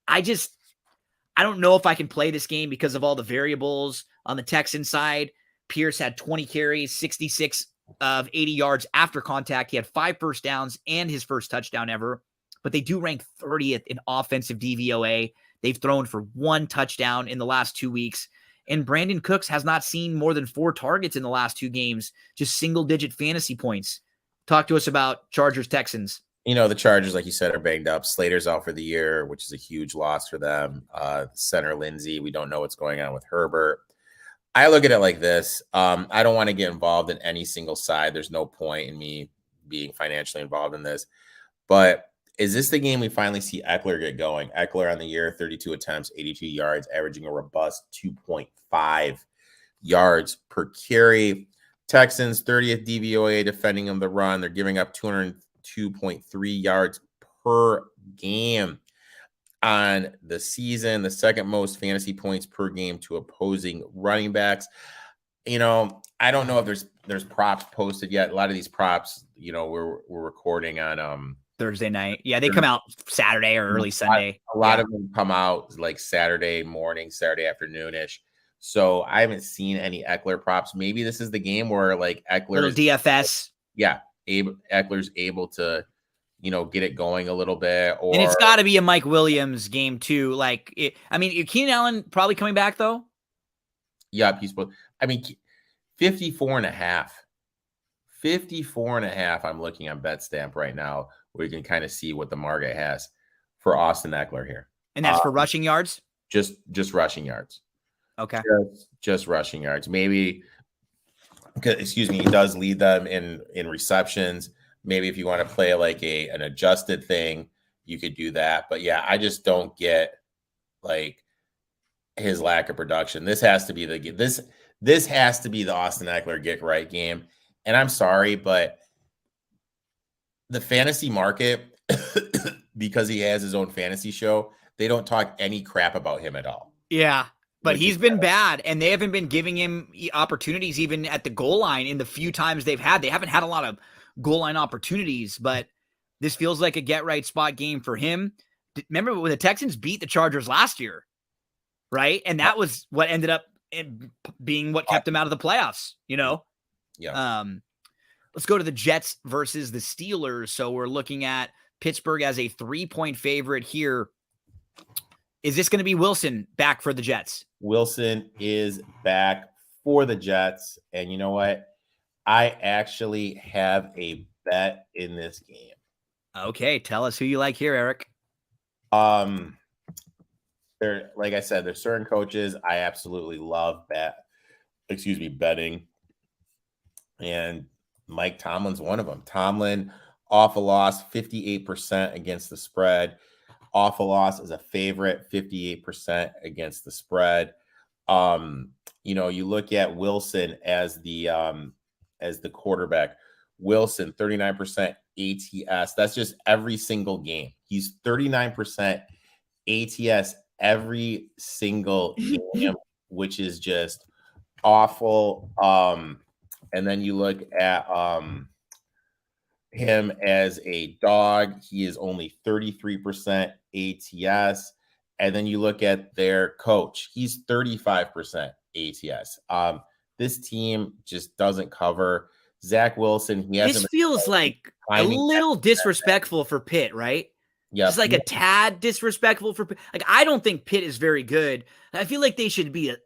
I don't know if I can play this game because of all the variables on the Texans side. Pierce had 20 carries, 66 of 80 yards after contact. He had 5 first downs and his first touchdown ever, but they do rank 30th in offensive DVOA. They've thrown for 1 touchdown in the last 2 weeks. And Brandon Cooks has not seen more than 4 targets in the last 2 games, just single-digit fantasy points. Talk to us about Chargers-Texans. You know, the Chargers, like you said, are banged up. Slater's out for the year, which is a huge loss for them. Center Lindsey, we don't know what's going on with Herbert. I look at it like this. I don't want to get involved in any single side. There's no point in me being financially involved in this. But is this the game we finally see Eckler get going? Eckler on the year, 32 attempts, 82 yards, averaging a robust 2.5 yards per carry. Texans, 30th DVOA defending them the run. They're giving up 202.3 yards per game on the season, the second most fantasy points per game to opposing running backs. You know, I don't know if there's props posted yet. A lot of these props, you know, we're recording on Thursday night. Yeah, they come out Saturday or early Sunday. A lot of them come out like Saturday morning, Saturday afternoon-ish. So I haven't seen any Eckler props. Maybe this is the game where like Eckler DFS. Yeah, Eckler's able to, you know, get it going a little bit. And it's got to be a Mike Williams game too. Like, Keenan Allen probably coming back though. Yep, he's supposed. I mean, 54.5. 54.5. I'm looking on BetStamp right now, where you can kind of see what the market has for Austin Eckler here. And that's for rushing yards. Just rushing yards. Okay. Just rushing yards. Maybe, excuse me, he does lead them in receptions. Maybe if you want to play like an adjusted thing, you could do that. But yeah, I just don't get like his lack of production. This has to be this has to be the Austin Eckler get right game. And I'm sorry, but the fantasy market, because he has his own fantasy show, they don't talk any crap about him at all. Yeah. But he's been bad, and they haven't been giving him opportunities even at the goal line in the few times they've had. They haven't had a lot of goal line opportunities, but this feels like a get-right spot game for him. Remember when the Texans beat the Chargers last year, right? And that was what ended up being what kept them out of the playoffs, you know? Yeah. Let's go to the Jets versus the Steelers. So we're looking at Pittsburgh as a 3-point favorite here. Is this going to be Wilson back for the Jets? Wilson is back for the Jets. And you know what? I actually have a bet in this game. Okay. Tell us who you like here, Eric. There, like I said, there's certain coaches I absolutely love betting, and Mike Tomlin's one of them. Tomlin off a loss, 58% against the spread. Off a loss as a favorite, 58% against the spread. You look at Wilson as the quarterback. Wilson, 39% ATS. That's just every single game. He's 39% ATS every single game, which is just awful. And then you look at him as a dog. He is only 33% ATS. And then you look at their coach. He's 35% ATS. This team just doesn't cover. Zach Wilson, This feels like a little disrespectful for Pitt, right? Yeah, just like a tad disrespectful for like. I don't think Pitt is very good. I feel like they should be a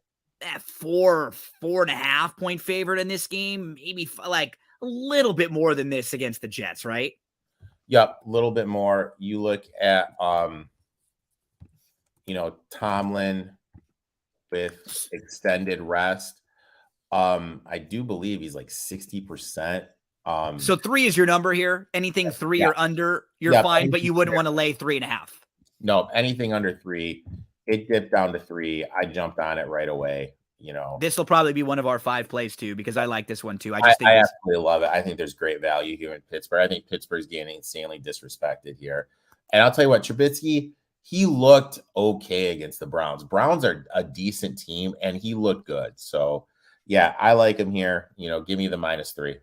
4.5 point favorite in this game, maybe like a little bit more than this against the Jets, right? Yep, a little bit more. You look at Tomlin with extended rest. I do believe he's like 60%. So 3 is your number here. Anything 3 or under, you're fine, but you wouldn't want to lay 3.5. No, anything under 3. It dipped down to 3. I jumped on it right away. This will probably be one of our 5 plays too, because I like this one too. I absolutely love it. I think there's great value here in Pittsburgh. I think Pittsburgh's getting insanely disrespected here. And I'll tell you what, Trubisky, he looked okay against the Browns. Browns are a decent team, and he looked good. So, yeah, I like him here. Give me the -3.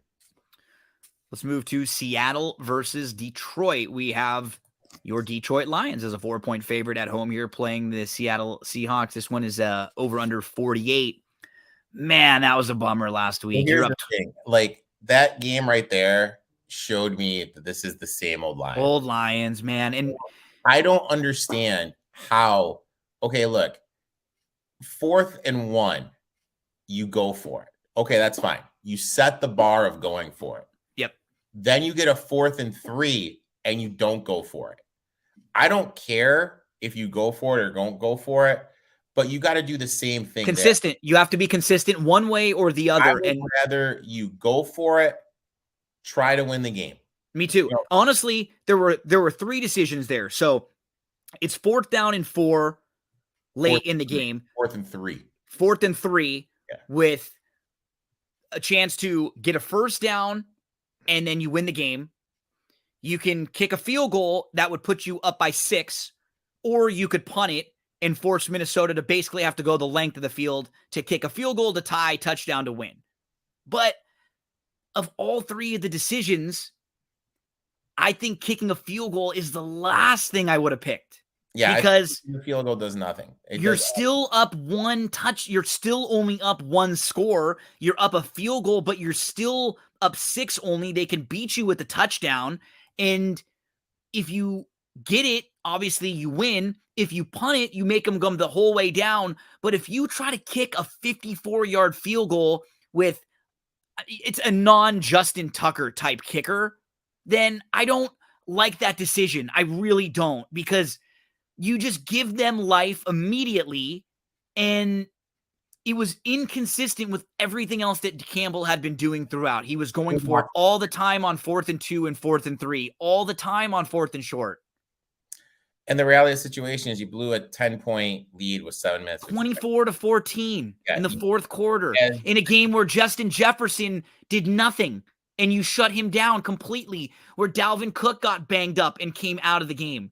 Let's move to Seattle versus Detroit. We have your Detroit Lions as a 4-point favorite at home here playing the Seattle Seahawks. This one is over under 48. Man, that was a bummer last week. Here's the thing. Like, that game right there showed me that this is the same old Lions. Old Lions, man. And I don't understand how. Okay, look, 4th and 1, you go for it. Okay, that's fine. You set the bar of going for it. Yep. Then you get a 4th and 3 and you don't go for it. I don't care if you go for it or don't go for it, but you got to do the same thing. Consistent. There. You have to be consistent one way or the other. I would rather you go for it, try to win the game. Me too. Honestly, there were 3 decisions there. So it's 4th down and 4 late in the game. 4th and 3. 4th and 3 with a chance to get a first down, and then you win the game. You can kick a field goal that would put you up by 6, or you could punt it and force Minnesota to basically have to go the length of the field to kick a field goal to tie, touchdown to win. But of all 3 of the decisions, I think kicking a field goal is the last thing I would have picked. Yeah, because the field goal does nothing. You're still up 1 touch. You're still only up 1 score. You're up a field goal, but you're still up 6 only. They can beat you with a touchdown. And if you get it, obviously you win. If you punt it, you make them come the whole way down. But if you try to kick a 54-yard field goal with it's a non-Justin Tucker type kicker, then I don't like that decision. I really don't, because you just give them life immediately, and it was inconsistent with everything else that Campbell had been doing throughout. He was going for it all the time on 4th and 2 and 4th and 3, all the time on 4th and short. And the reality of the situation is you blew a 10-point lead with 7 minutes. 24-14 in the 4th quarter in a game where Justin Jefferson did nothing, and you shut him down completely, where Dalvin Cook got banged up and came out of the game.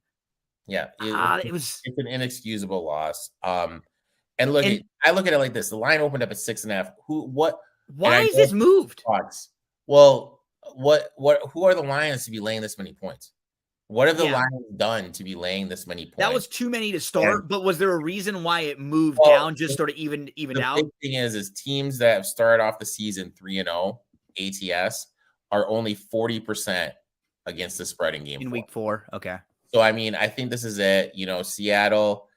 Yeah, it's an inexcusable loss. And look, I look at it like this: the line opened up at 6.5. Why is this moved? Well, who are the Lions to be laying this many points? What have the Lions done to be laying this many points? That was too many to start, but was there a reason why it moved down, just sort of evened out? The big thing is teams that have started off the season 3-0 ATS are only 40% against the spread in game in week 4. Okay. So, I mean, I think this is it. Seattle,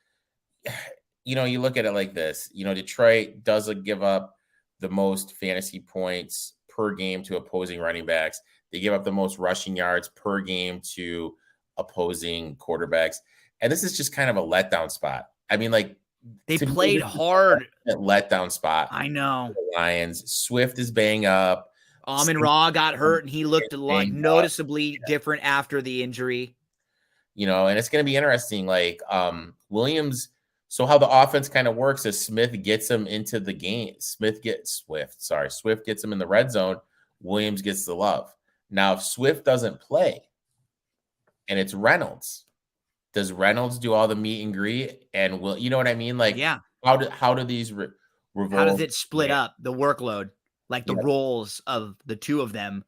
you look at it like this. Detroit doesn't give up the most fantasy points per game to opposing running backs. They give up the most rushing yards per game to opposing quarterbacks. And this is just kind of a letdown spot. I mean, like, they to me, played this is hard. a letdown spot. I know. For the Lions. Swift is banged up. Amon-Ra got hurt, and he looked noticeably different after the injury. You know, and it's going to be interesting. Like, Williams. So how the offense kind of works is Smith gets him into the game. Swift gets him in the red zone. Williams gets the love. Now, if Swift doesn't play and it's Reynolds, does Reynolds do all the meet and greet? And will, you know what I mean? Like, yeah. How do these revolve? How does it split up the workload? Like the roles of the two of them.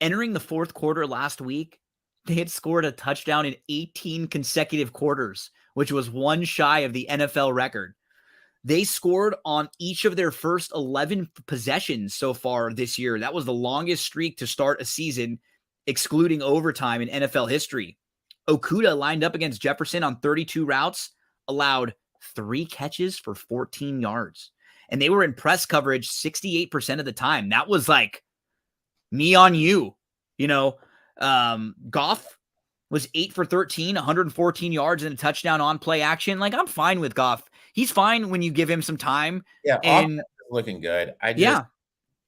Entering the fourth quarter last week, they had scored a touchdown in 18 consecutive quarters, which was one shy of the NFL record. They scored on each of their first 11 possessions so far this year. That was the longest streak to start a season, excluding overtime in NFL history. Okudah lined up against Jefferson on 32 routes, allowed 3 catches for 14 yards. And they were in press coverage 68% of the time. That was like me on you. You know, Goff was 8 for 13, 114 yards and a touchdown on play action. Like, I'm fine with Goff. He's fine when you give him some time. Yeah, and looking good. I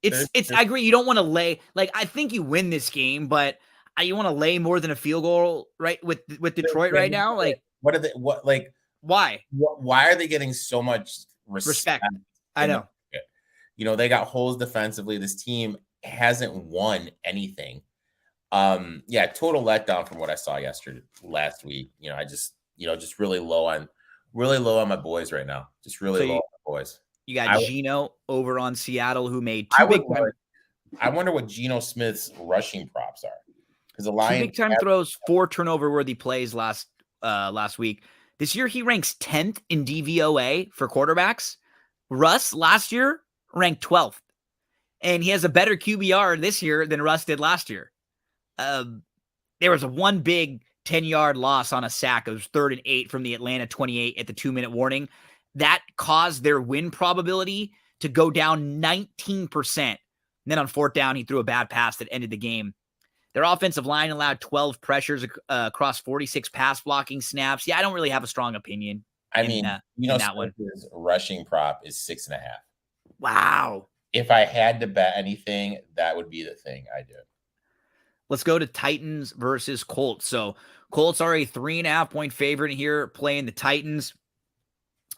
agree. You don't want to lay, like, I think you win this game, but you want to lay more than a field goal, right? With Detroit right now. Like, why? Why are they getting so much respect? I know. You know, they got holes defensively. This team hasn't won anything. Total letdown from what I saw last week. You know, I just really low on my boys right now. Just really low on my boys. You got Geno over on Seattle, who made two big time. I wonder what Geno Smith's rushing props are, because the Lions 2 big time throws, 4 turnover worthy plays last week. This year he ranks 10th in DVOA for quarterbacks. Russ last year ranked 12th, and he has a better QBR this year than Russ did last year. There was one big 10-yard loss on a sack. It was 3rd and 8 from the Atlanta 28 at the 2-minute warning. That caused their win probability to go down 19%. And then on 4th down, he threw a bad pass that ended the game. Their offensive line allowed 12 pressures across 46 pass blocking snaps. Yeah, I don't really have a strong opinion. That one. His rushing prop is 6.5. Wow. If I had to bet anything, that would be the thing I do. Let's go to Titans versus Colts. So Colts are a 3.5-point favorite here playing the Titans.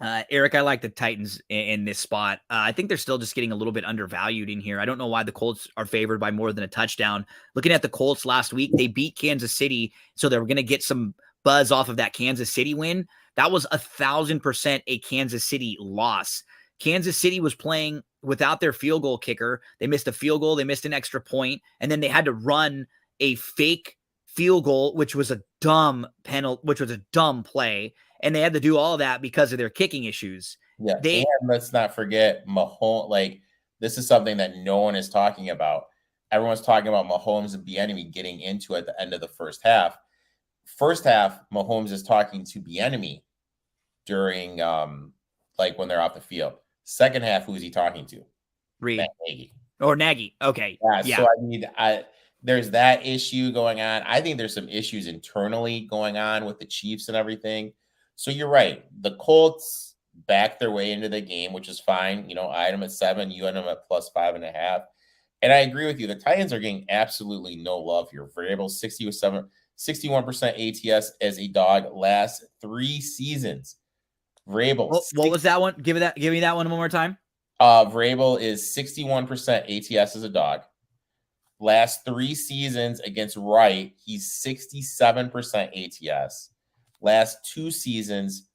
Eric, I like the Titans in this spot. I think they're still just getting a little bit undervalued in here. I don't know why the Colts are favored by more than a touchdown. Looking at the Colts last week, they beat Kansas City, so they were going to get some buzz off of that Kansas City win. That was 1,000% a Kansas City loss. Kansas City was playing without their field goal kicker. They missed a field goal. They missed an extra point, and then they had to run a fake field goal, which was a dumb penalty, which was a dumb play. And they had to do all of that because of their kicking issues. Yeah. And let's not forget Mahomes. Like, this is something that no one is talking about. Everyone's talking about Mahomes and Bieniemy getting into at the end of the first half. First half, Mahomes is talking to Bieniemy during when they're off the field. Second half, who is he talking to? Reed. Nagy. Or Nagy. Okay. Yeah. So there's that issue going on. I think there's some issues internally going on with the Chiefs and everything. So you're right. The Colts backed their way into the game, which is fine. You know, I had them at 7, you had them at +5.5. And I agree with you. The Titans are getting absolutely no love here. Vrabel, 61% ATS as a dog last 3 seasons. Vrabel. What was that one? Give me that one more time. Vrabel is 61% ATS as a dog. Last 3 seasons against Wright, he's 67% ATS. Last 2 seasons,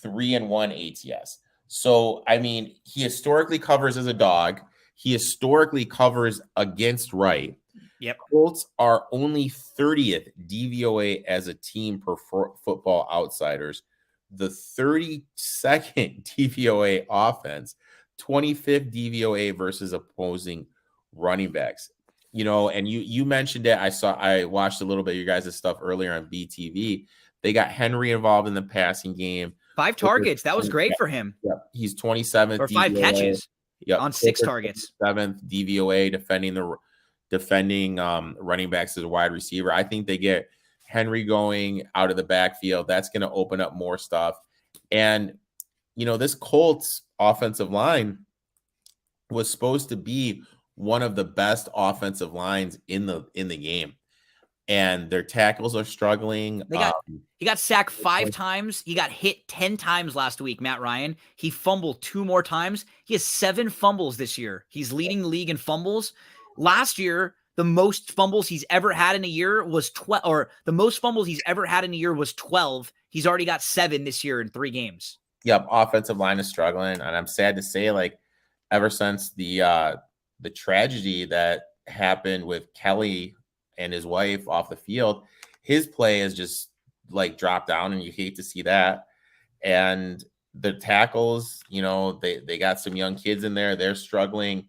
3-1 ATS. So, I mean, he historically covers as a dog. He historically covers against Wright. Yep. Colts are only 30th DVOA as a team per Football Outsiders. The 32nd DVOA offense, 25th DVOA versus opposing running backs. You know, and you mentioned it. I watched a little bit of your guys' stuff earlier on BTV. They got Henry involved in the passing game. 5 targets. That was great for him. Yeah, he's 27th. Or 5 DVOA. catches on 6 targets. 7th DVOA defending running backs as a wide receiver. I think they get Henry going out of the backfield, that's going to open up more stuff. And, this Colts offensive line was supposed to be one of the best offensive lines in the game. And their tackles are struggling. He got sacked 5 times. He got hit 10 times last week, Matt Ryan. He fumbled 2 more times. He has 7 fumbles this year. He's leading the league in fumbles. Last year, the most fumbles he's ever had in a year was 12, or the most fumbles he's ever had in a year was 12. He's already got 7 this year in 3 games. Yep, offensive line is struggling, and I'm sad to say, like, ever since the tragedy that happened with Kelly and his wife off the field, his play has just like dropped down, and you hate to see that. And the tackles, they got some young kids in there. They're struggling.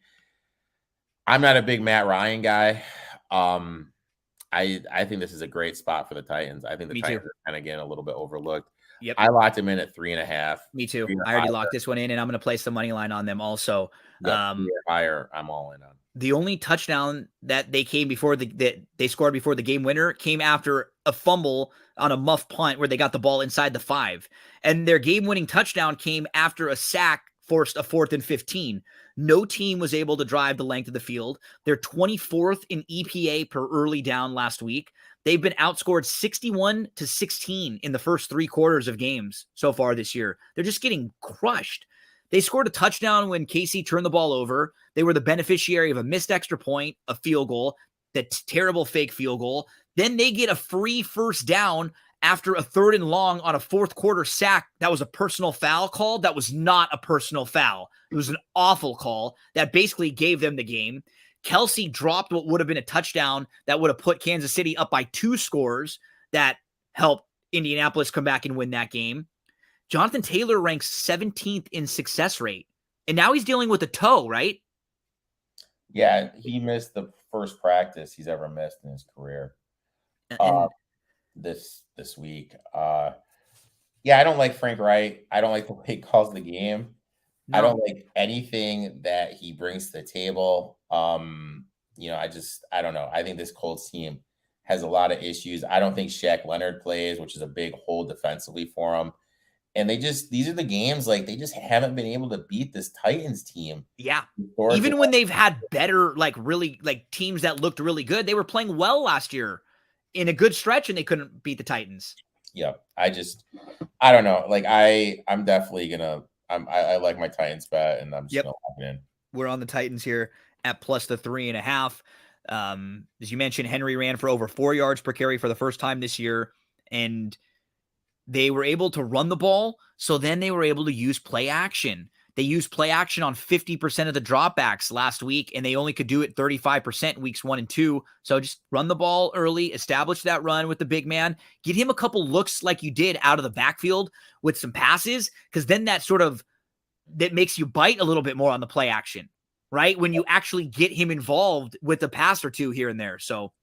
I'm not a big Matt Ryan guy. I think this is a great spot for the Titans. I think the Titans are kind of getting a little bit overlooked. Yep. I locked him in at 3.5. Me too. I already locked this one in, and I'm going to place the money line on them also. Higher, I'm all in on. The only touchdown that they scored before the game winner came after a fumble on a muff punt where they got the ball inside the 5. And their game-winning touchdown came after a sack forced a 4th and 15. No team was able to drive the length of the field. They're 24th in EPA per early down last week. They've been outscored 61-16 in the first 3 quarters of games so far this year. They're just getting crushed. They scored a touchdown when Casey turned the ball over. They were the beneficiary of a missed extra point, a field goal, that terrible fake field goal. Then they get a free first down after a 3rd and long on a 4th quarter sack. That was a personal foul call. That was not a personal foul. It was an awful call that basically gave them the game. Kelsey dropped what would have been a touchdown that would have put Kansas City up by 2 scores that helped Indianapolis come back and win that game. Jonathan Taylor ranks 17th in success rate, and now he's dealing with a toe, right? Yeah, he missed the first practice he's ever missed in his career. This week. I don't like Frank Wright. I don't like the way he calls the game. No. I don't like anything that he brings to the table. I don't know. I think this Colts team has a lot of issues. I don't think Shaq Leonard plays, which is a big hole defensively for him. And these are the games, like, they just haven't been able to beat this Titans team. Yeah. Even when they've had better, teams that looked really good, they were playing well last year in a good stretch and they couldn't beat the Titans. Yeah. I don't know. Like, I'm definitely I like my Titans bet, and I'm just going to lock it in. We're on the Titans here at plus the 3.5. As you mentioned, Henry ran for over 4 yards per carry for the first time this year, and they were able to run the ball, so then they were able to use play action. They used play action on 50% of the dropbacks last week, and they only could do it 35% weeks 1 and 2. So just run the ball early, establish that run with the big man, get him a couple looks like you did out of the backfield with some passes, because then that makes you bite a little bit more on the play action, right? When you actually get him involved with a pass or two here and there. So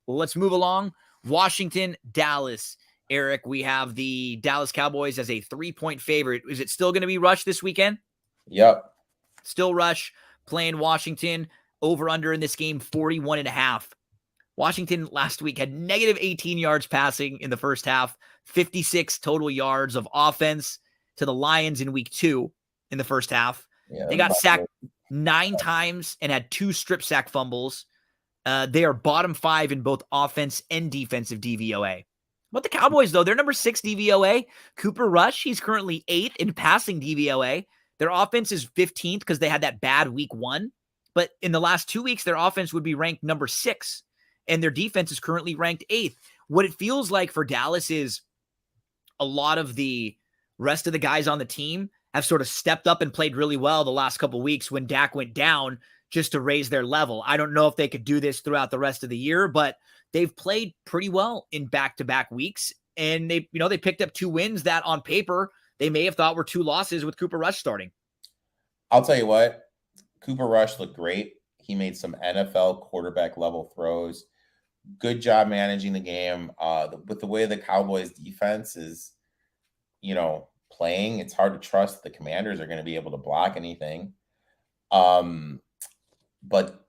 let's move along. Washington, Dallas. Eric, we have the Dallas Cowboys as a 3-point favorite. Is it still going to be Rush this weekend? Yep. Still Rush playing Washington. Over under in this game, 41.5. Washington last week had negative 18 yards passing in the first half, 56 total yards of offense to the Lions in week 2 in the first half. Yeah, they got sacked 9 times and had 2 strip sack fumbles. They are bottom 5 in both offense and defensive DVOA. But the Cowboys, though, they're number 6 DVOA. Cooper Rush, he's currently 8th in passing DVOA. Their offense is 15th because they had that bad week 1. But in the last 2 weeks, their offense would be ranked number 6. And their defense is currently ranked 8th. What it feels like for Dallas is a lot of the rest of the guys on the team have sort of stepped up and played really well the last couple of weeks when Dak went down just to raise their level. I don't know if they could do this throughout the rest of the year, but they've played pretty well in back-to-back weeks, and they picked up 2 wins that on paper they may have thought were 2 losses with Cooper Rush starting. I'll tell you what, Cooper Rush looked great. He made some NFL quarterback level throws. Good job managing the game. With the way the Cowboys defense is, playing, it's hard to trust the Commanders are going to be able to block anything. But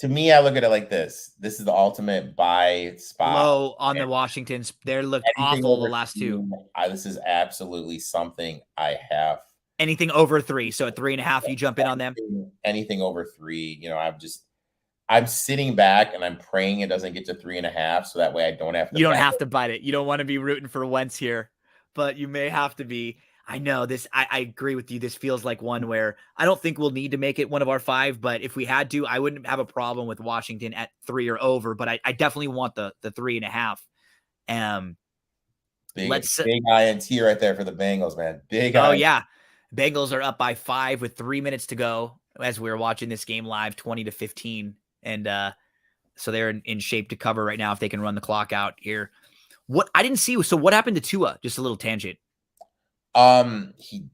To me, I look at it like this. This is the ultimate buy spot. Low on the Washingtons. They looked Anything awful the over last two. this is absolutely something I have. Anything over 3. So at 3.5, you jump in on them. Anything over 3, I'm sitting back and I'm praying it doesn't get to 3.5, so that way I don't have to. You don't have to bite it. You don't want to be rooting for Wentz here, but you may have to be. I know this. I agree with you. This feels like one where I don't think we'll need to make it one of our 5, but if we had to, I wouldn't have a problem with Washington at 3 or over, but I definitely want the 3.5. Big INT right there for the Bengals, man. Big. Oh, yeah. Bengals are up by 5 with 3 minutes to go as we were watching this game live, 20-15. And so they're in shape to cover right now if they can run the clock out here. What I didn't see. So what happened to Tua? Just a little tangent. He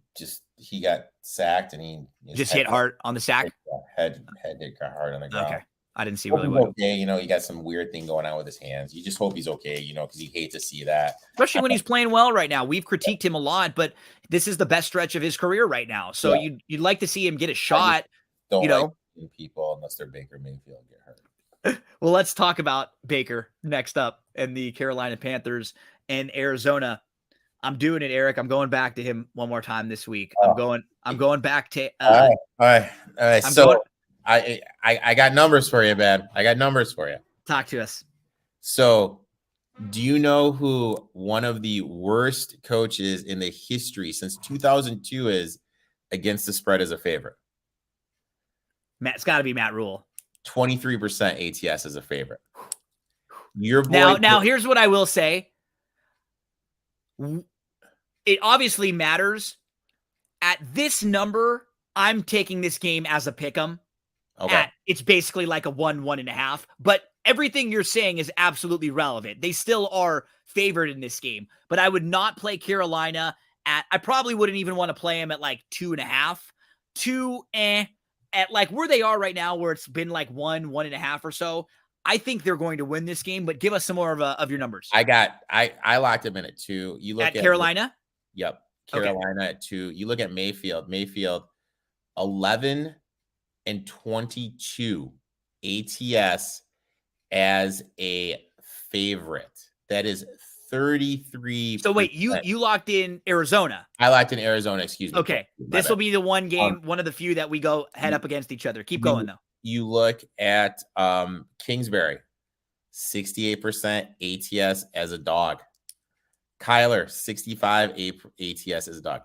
got sacked and he just hit hard on the sack. Head hit hard on the ground. Okay. I didn't see really what. Okay, he got some weird thing going on with his hands. You just hope he's okay, because you hate to see that. Especially when he's playing well right now. We've critiqued him a lot, but this is the best stretch of his career right now. So you'd like to see him get a shot. Don't like people unless they're Baker Mayfield get hurt. Well, let's talk about Baker next up and the Carolina Panthers and Arizona. I'm doing it, Eric. I'm going back to him one more time this week. I'm going back to. All right. I got numbers for you, man. I got numbers for you. Talk to us. So, do you know who one of the worst coaches in the history since 2002 is against the spread as a favorite? It's got to be Matt Rule. 23% ATS as a favorite. Your boy now here's what I will say. It obviously matters. At this number, I'm taking this game as a pick'em. Okay. It's basically like a 1.5. But everything you're saying is absolutely relevant. They still are favored in this game. But I would not play Carolina I probably wouldn't even want to play them at like 2.5. 2, at like where they are right now, where it's been like 1.5 or so. I think they're going to win this game, but give us some more of your numbers. I locked them in at 2. You look at Carolina? Yep. Carolina at 2. You look at Mayfield. Mayfield 11 and 22 ATS as a favorite. That is 33. So wait, you locked in Arizona. I locked in Arizona, excuse me. Okay. This will be the one game, one of the few that we go head up against each other. Keep going though. You look at Kingsbury, 68% ATS as a dog. Kyler, 65 ATS as a dog.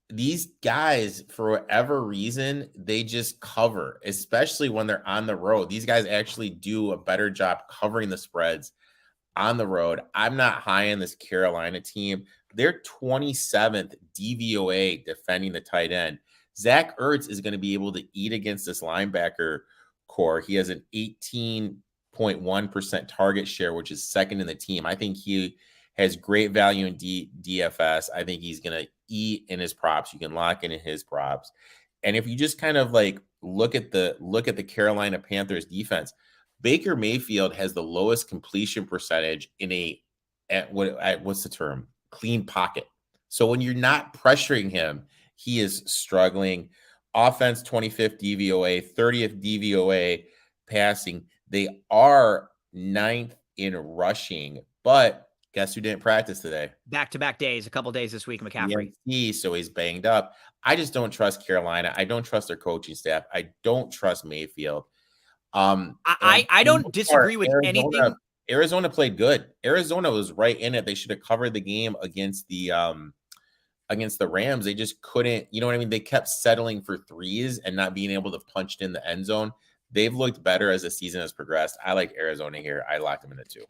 These guys, for whatever reason, they just cover, especially when they're on the road. These guys actually do a better job covering the spreads on the road. I'm not high on this Carolina team. They're 27th DVOA defending the tight end. Zach Ertz is going to be able to eat against this linebacker core. He has an 18.1% target share, which is second in the team. I think he has great value in DFS. I think he's going to eat in his props. You can lock in his props. And if you just kind of like look at the Carolina Panthers defense, Baker Mayfield has the lowest completion percentage in what's the term? Clean pocket. So when you're not pressuring him, he is struggling. Offense, 25th DVOA, 30th DVOA passing. They are 9th in rushing, but guess who didn't practice today? Back-to-back days, a couple days this week, McCaffrey. So he's banged up. I just don't trust Carolina. I don't trust their coaching staff. I don't trust Mayfield. I don't disagree with anything. Arizona played good. Arizona was right in it. They should have covered the game against the Rams. They just couldn't, you know what I mean? They kept settling for threes and not being able to punch it in the end zone. They've looked better as the season has progressed. I like Arizona here. I locked them in at 2.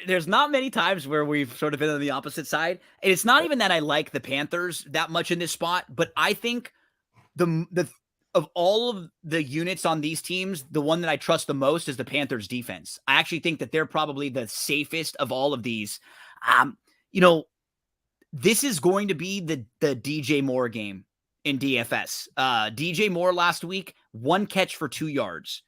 There's not many times where we've sort of been on the opposite side. And it's not even that I like the Panthers that much in this spot, but I think of all of the units on these teams, the one that I trust the most is the Panthers defense. I actually think that they're probably the safest of all of these. This is going to be the DJ Moore game in DFS. DJ Moore last week, 1 catch for 2 yards.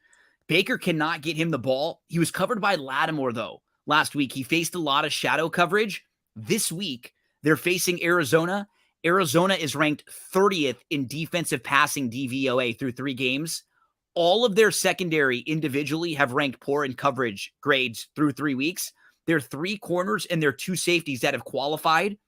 Baker cannot get him the ball. He was covered by Lattimore, though, last week. He faced a lot of shadow coverage. This week, they're facing Arizona. Arizona is ranked 30th in defensive passing DVOA through 3 games. all of their secondary individually have ranked poor in coverage grades through 3 weeks. Their 3 corners and their 2 safeties that have qualified,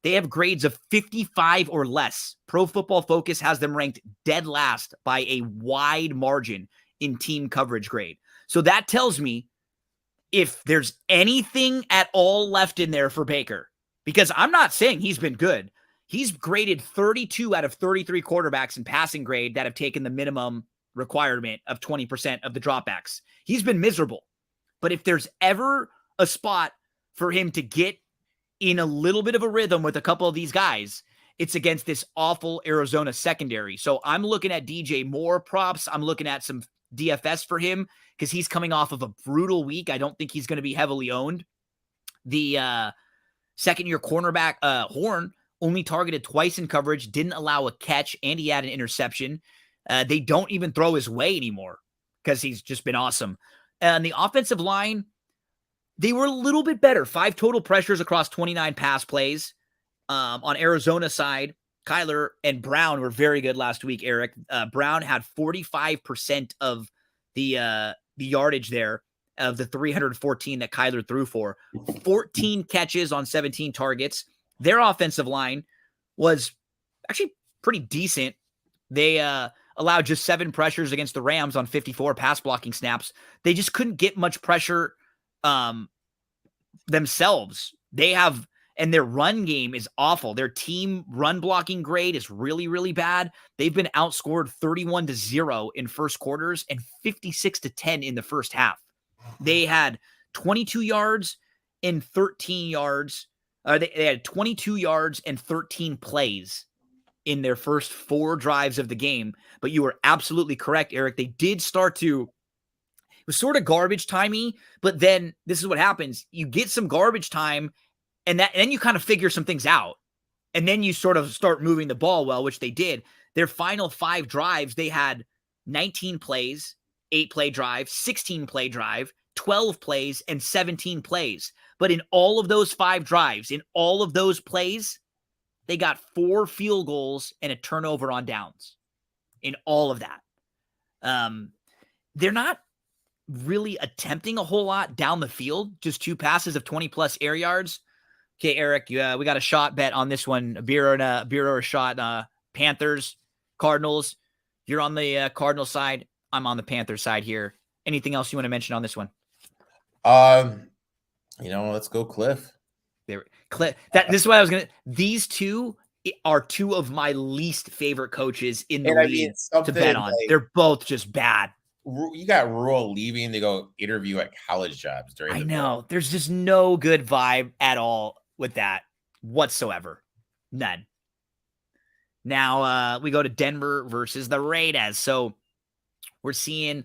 they have grades of 55 or less. Pro Football Focus has them ranked dead last by a wide margin in team coverage grade. So that tells me if there's anything at all left in there for Baker, because I'm not saying he's been good. He's graded 32 out of 33 quarterbacks in passing grade that have taken the minimum requirement of 20% of the dropbacks. He's been miserable. But if there's ever a spot for him to get in a little bit of a rhythm with a couple of these guys, it's against this awful Arizona secondary. So I'm looking at DJ Moore props. I'm looking at some DFS for him because he's coming off of a brutal week. I don't think he's going to be heavily owned. The second-year cornerback, Horn, only targeted twice in coverage, didn't allow a catch, and he had an interception. They don't even throw his way anymore because he's just been awesome. And the offensive line, they were a little bit better. 5 total pressures across 29 pass plays. On Arizona's side, Kyler and Brown were very good last week, Eric. Brown had 45% of the yardage there of the 314 that Kyler threw for. 14 catches on 17 targets. Their offensive line was actually pretty decent. They allowed just 7 pressures against the Rams on 54 pass blocking snaps. They just couldn't get much pressure themselves. They have, and their run game is awful. Their team run blocking grade is really, really bad. They've been outscored 31-0 in first quarters and 56-10 in the first half. They had 22 yards and 13 yards. They had 22 yards and 13 plays in their first 4 drives of the game. But you were absolutely correct, Eric. They did start to, it was sort of garbage timey, but then this is what happens. You get some garbage time, and then you kind of figure some things out. And then you sort of start moving the ball well, which they did. Their final 5 drives, they had 19 plays, 8-play drive, 16-play drive, 12 plays, and 17 plays. But in all of those 5 drives, in all of those plays, they got 4 field goals and a turnover on downs in all of that. They're not really attempting a whole lot down the field, just 2 passes of 20-plus air yards. Okay, Eric, we got a shot bet on this one. A beer or a shot. Panthers, Cardinals. You're on the Cardinal side. I'm on the Panthers side here. Anything else you want to mention on this one? Let's go Cliff. Cliff. This is what I was gonna. These 2 are 2 of my least favorite coaches in the league to bet on. They're both just bad. You got Rule leaving to go interview at college jobs during. I know. There's just no good vibe at all with that whatsoever. None. Now we go to Denver versus the Raiders. So we're seeing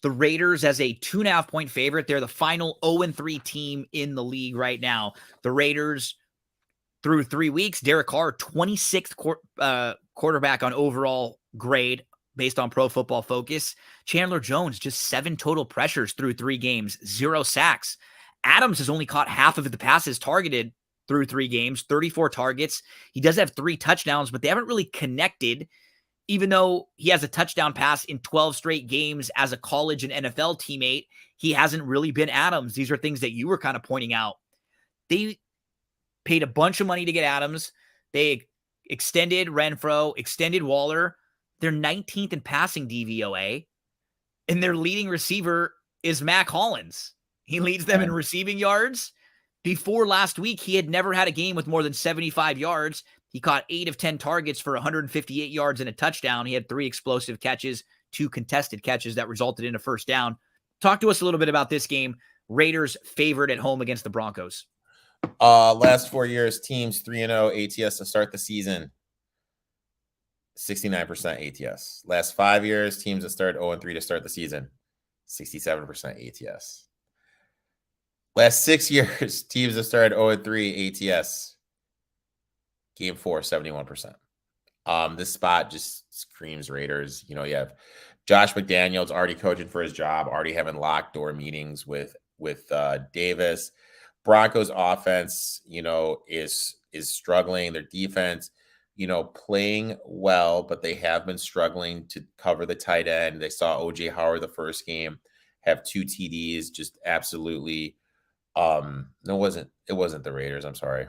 the Raiders as a 2.5-point favorite. They're the final 0-3 team in the league right now. The Raiders, through 3 weeks, Derek Carr, 26th quarterback on overall grade based on Pro Football Focus. Chandler Jones, just 7 total pressures through 3 games, 0 sacks. Adams has only caught half of the passes targeted through 3 games, 34 targets. He does have 3 touchdowns, but they haven't really connected, even though he has a touchdown pass in 12 straight games as a college and NFL teammate. He hasn't really been Adams. These are things that you were kind of pointing out. They paid a bunch of money to get Adams. They extended Renfro, extended Waller. They're 19th in passing DVOA, and their leading receiver is Mac Hollins. He leads them in receiving yards. Before last week, he had never had a game with more than 75 yards. He caught 8 of 10 targets for 158 yards and a touchdown. He had 3 explosive catches, 2 contested catches that resulted in a first down. Talk to us a little bit about this game. Raiders favored at home against the Broncos. Last 4 years, teams 3-0 ATS to start the season. 69% ATS. Last 5 years, teams that start 0-3 to start the season. 67% ATS. Last 6 years, teams that started 0-3 ATS. Game 4, 71%. This spot just screams Raiders. You have Josh McDaniels already coaching for his job, already having locked door meetings with Davis. Broncos offense, is struggling. Their defense playing well, but they have been struggling to cover the tight end. They saw OJ Howard the first game have 2 TDs, just absolutely. No, it wasn't the Raiders. I'm sorry.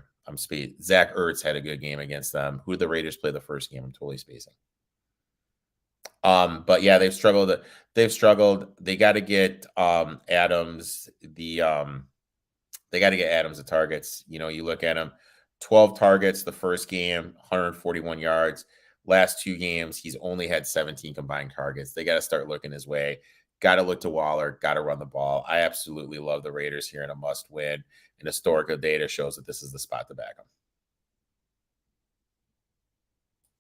Zach Ertz had a good game against them. Who did the Raiders play the first game? I'm totally spacing. But yeah, they've struggled. They got to get Adams they got to get Adams the targets. You look at him, 12 targets the first game, 141 yards. Last 2 games, he's only had 17 combined targets. They got to start looking his way. Got to look to Waller. Got to run the ball. I absolutely love the Raiders here in a must win. And historical data shows that this is the spot to back them.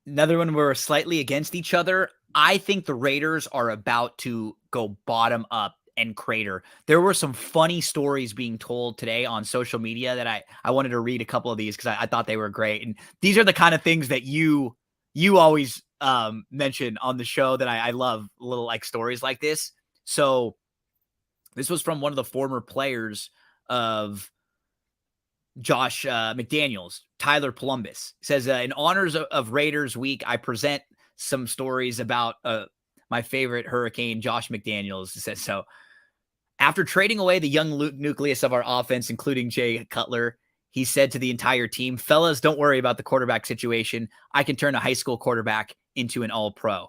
Another one where we're slightly against each other. I think the Raiders are about to go bottom up and crater. There were some funny stories being told today on social media that I wanted to read a couple of these because I thought they were great. And these are the kind of things that you always mention on the show that I love, little like stories like this. So this was from one of the former players of Josh McDaniels, Tyler Columbus. Says, in honors of Raiders Week, I present some stories about my favorite Hurricane, Josh McDaniels. It says, so after trading away the young nucleus of our offense, including Jay Cutler, he said to the entire team, fellas, don't worry about the quarterback situation. I can turn a high school quarterback into an all-pro.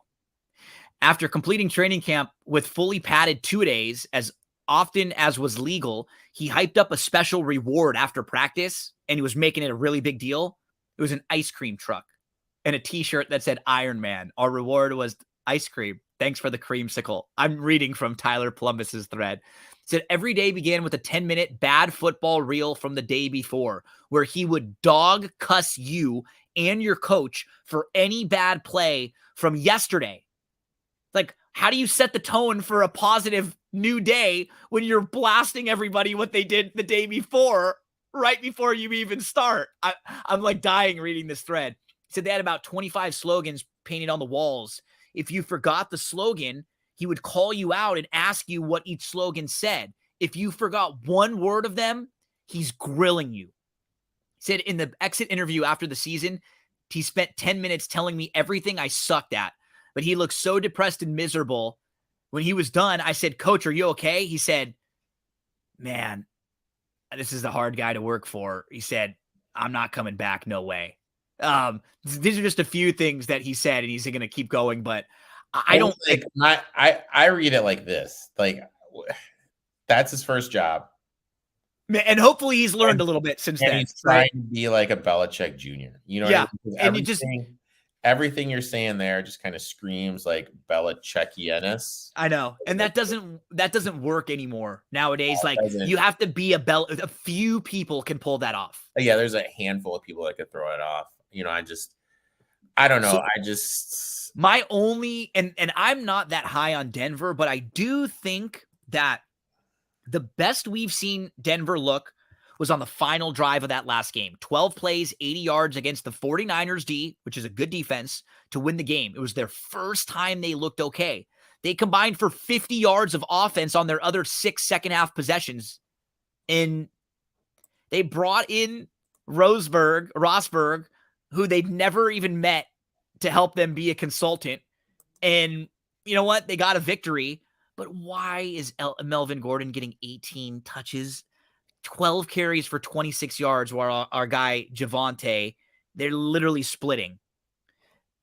After completing training camp with fully padded 2 days, as often as was legal, he hyped up a special reward after practice, and he was making it a really big deal. It was an ice cream truck and a t-shirt that said Iron Man. Our reward was ice cream. Thanks for the creamsicle. I'm reading from Tyler Columbus's thread. It said every day began with a 10-minute bad football reel from the day before, where he would dog cuss you and your coach for any bad play from yesterday. Like, how do you set the tone for a positive new day when you're blasting everybody what they did the day before, right before you even start? I'm like dying reading this thread. He said they had about 25 slogans painted on the walls. If you forgot the slogan, he would call you out and ask you what each slogan said. If you forgot one word of them, he's grilling you. He said in the exit interview after the season, he spent 10 minutes telling me everything I sucked at, but he looked so depressed and miserable. When he was done, I said, Coach, are you okay? He said, man, this is a hard guy to work for. He said, I'm not coming back. No way. These are just a few things that he said, and he's going to keep going, but I don't think I read it like this. Like, that's his first job. And hopefully he's learned a little bit since then. He's trying to be like a Belichick Jr. You know, yeah. And everything you're saying there just kind of screams like Belichickianus. I know. And that doesn't work anymore nowadays. Like, you have to be a few people can pull that off. Yeah, there's a handful of people that could throw it off. You know, I don't know. My only, and I'm not that high on Denver, but I do think that the best we've seen Denver look was on the final drive of that last game. 12 plays, 80 yards against the 49ers D, which is a good defense, to win the game. It was their first time they looked okay. They combined for 50 yards of offense on their other 6 second-half possessions. And they brought in Rosberg, who they'd never even met, to help them be a consultant. And you know what? They got a victory. But why is Melvin Gordon getting 18 touches? 12 carries for 26 yards, while our guy Javonte, they're literally splitting.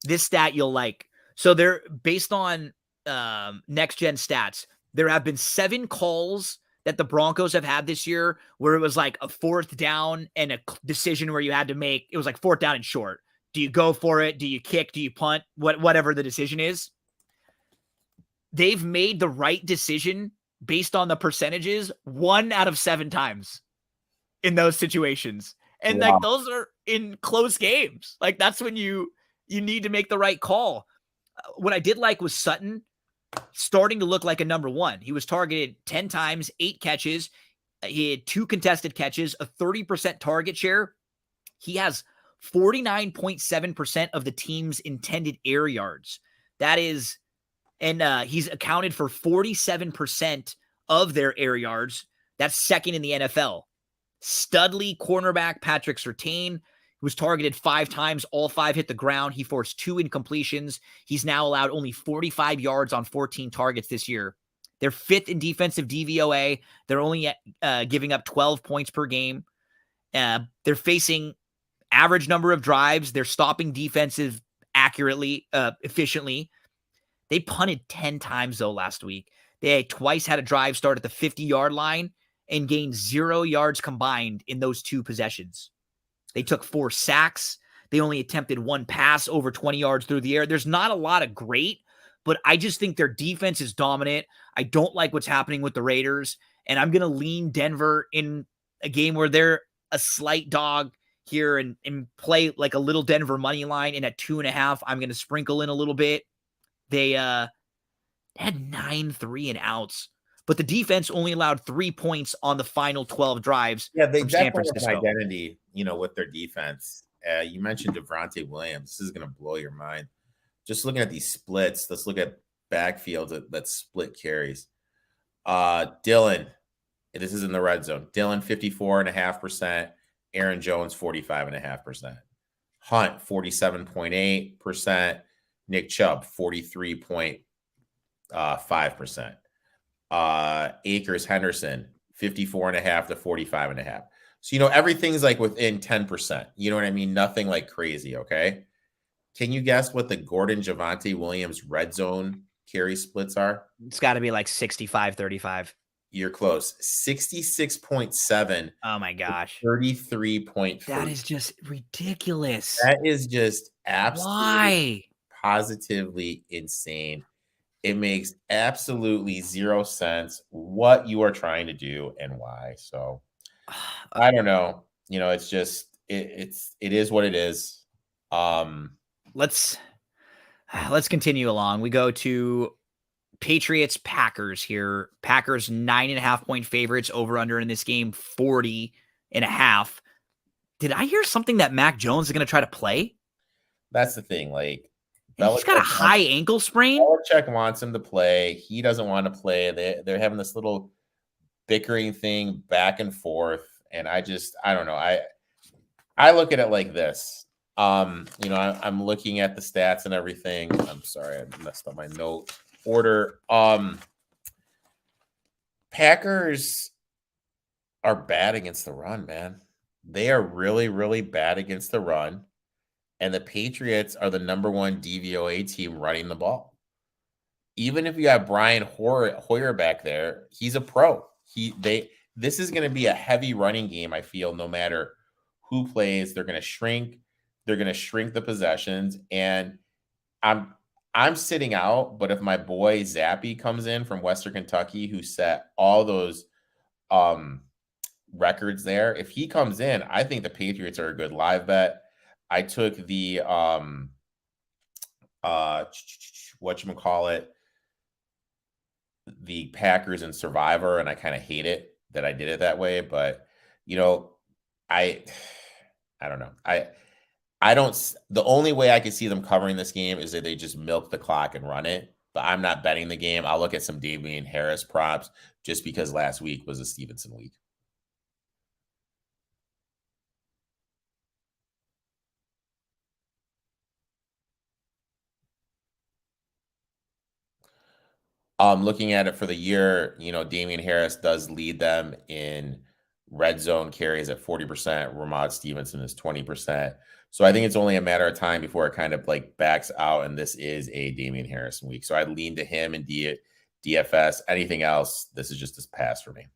This stat you'll like. So they're based on next gen stats. There have been 7 calls that the Broncos have had this year where it was like a 4th down and a decision where you had to make, it was like 4th down and short. Do you go for it? Do you kick? Do you punt? Whatever the decision is. They've made the right decision based on the percentages 1 out of 7 times in those situations. And wow, like those are in close games. Like that's when you need to make the right call. What I did like was Sutton starting to look like a number 1. He was targeted 10 times, 8 catches. He had 2 contested catches, a 30% target share. He has 49.7% of the team's intended air yards. That is, and he's accounted for 47% of their air yards. That's second in the NFL. Studley cornerback Patrick Surtain was targeted 5 times. All 5 hit the ground. He forced 2 incompletions. He's now allowed only 45 yards on 14 targets this year. They're 5th in defensive DVOA. They're only giving up 12 points per game. They're facing average number of drives. They're stopping defensive accurately, efficiently. They punted 10 times, though, last week. They twice had a drive start at the 50-yard line and gained 0 yards combined in those 2 possessions. They took 4 sacks. They only attempted 1 pass over 20 yards through the air. There's not a lot of great, but I just think their defense is dominant. I don't like what's happening with the Raiders, and I'm going to lean Denver in a game where they're a slight dog here and play like a little Denver money line. And at 2.5, I'm going to sprinkle in a little bit. They had 9 3-and-outs, but the defense only allowed 3 points on the final 12 drives. Yeah, they from San definitely have Francisco. an identity, with their defense. You mentioned Javonte Williams. This is going to blow your mind. Just looking at these splits, let's look at backfields that split carries. Dylan, this is in the red zone. Dylan, 54.5%. Aaron Jones, 45.5%. Hunt, 47.8%. Nick Chubb, 43.5%. Akers Henderson, 54.5 to 45.5. So, everything's like within 10%. You know what I mean? Nothing like crazy. Okay. Can you guess what the Gordon Javonte Williams red zone carry splits are? It's got to be like 65-35. You're close. 66.7. Oh my gosh. 33.3. That is just ridiculous. That is just absolutely Why? positively insane. It makes absolutely 0 sense what you are trying to do and why. So I don't know. It's just it is what it is. Let's continue along. We go to Patriots Packers here. Packers 9.5-point favorites, over under in this game 40.5. Did I hear something that Mac Jones is going to try to play? That's the thing. Like, he's got a high ankle sprain. Belichick wants him to play. He doesn't want to play. They're having this little bickering thing back and forth, and I don't know. I look at it like this. I'm looking at the stats and everything. I'm sorry, I messed up my note order. Packers are bad against the run, man. They are really, really bad against the run. And the Patriots are the number 1 DVOA team running the ball. Even if you have Brian Hoyer back there, he's a pro. This is going to be a heavy running game, I feel, no matter who plays. They're going to shrink. They're going to shrink the possessions. And I'm sitting out, but if my boy Zappy comes in from Western Kentucky, who set all those records there, if he comes in, I think the Patriots are a good live bet. I took the the Packers and Survivor, and I kind of hate it that I did it that way. But I don't know. I don't. The only way I could see them covering this game is that they just milk the clock and run it. But I'm not betting the game. I'll look at some Damian Harris props just because last week was a Stevenson week. Looking at it for the year, Damian Harris does lead them in red zone carries at 40%. Ramon Stevenson is 20%. So I think it's only a matter of time before it kind of like backs out, and this is a Damian Harrison week. So I'd lean to him in DFS. Anything else, this is just a pass for me.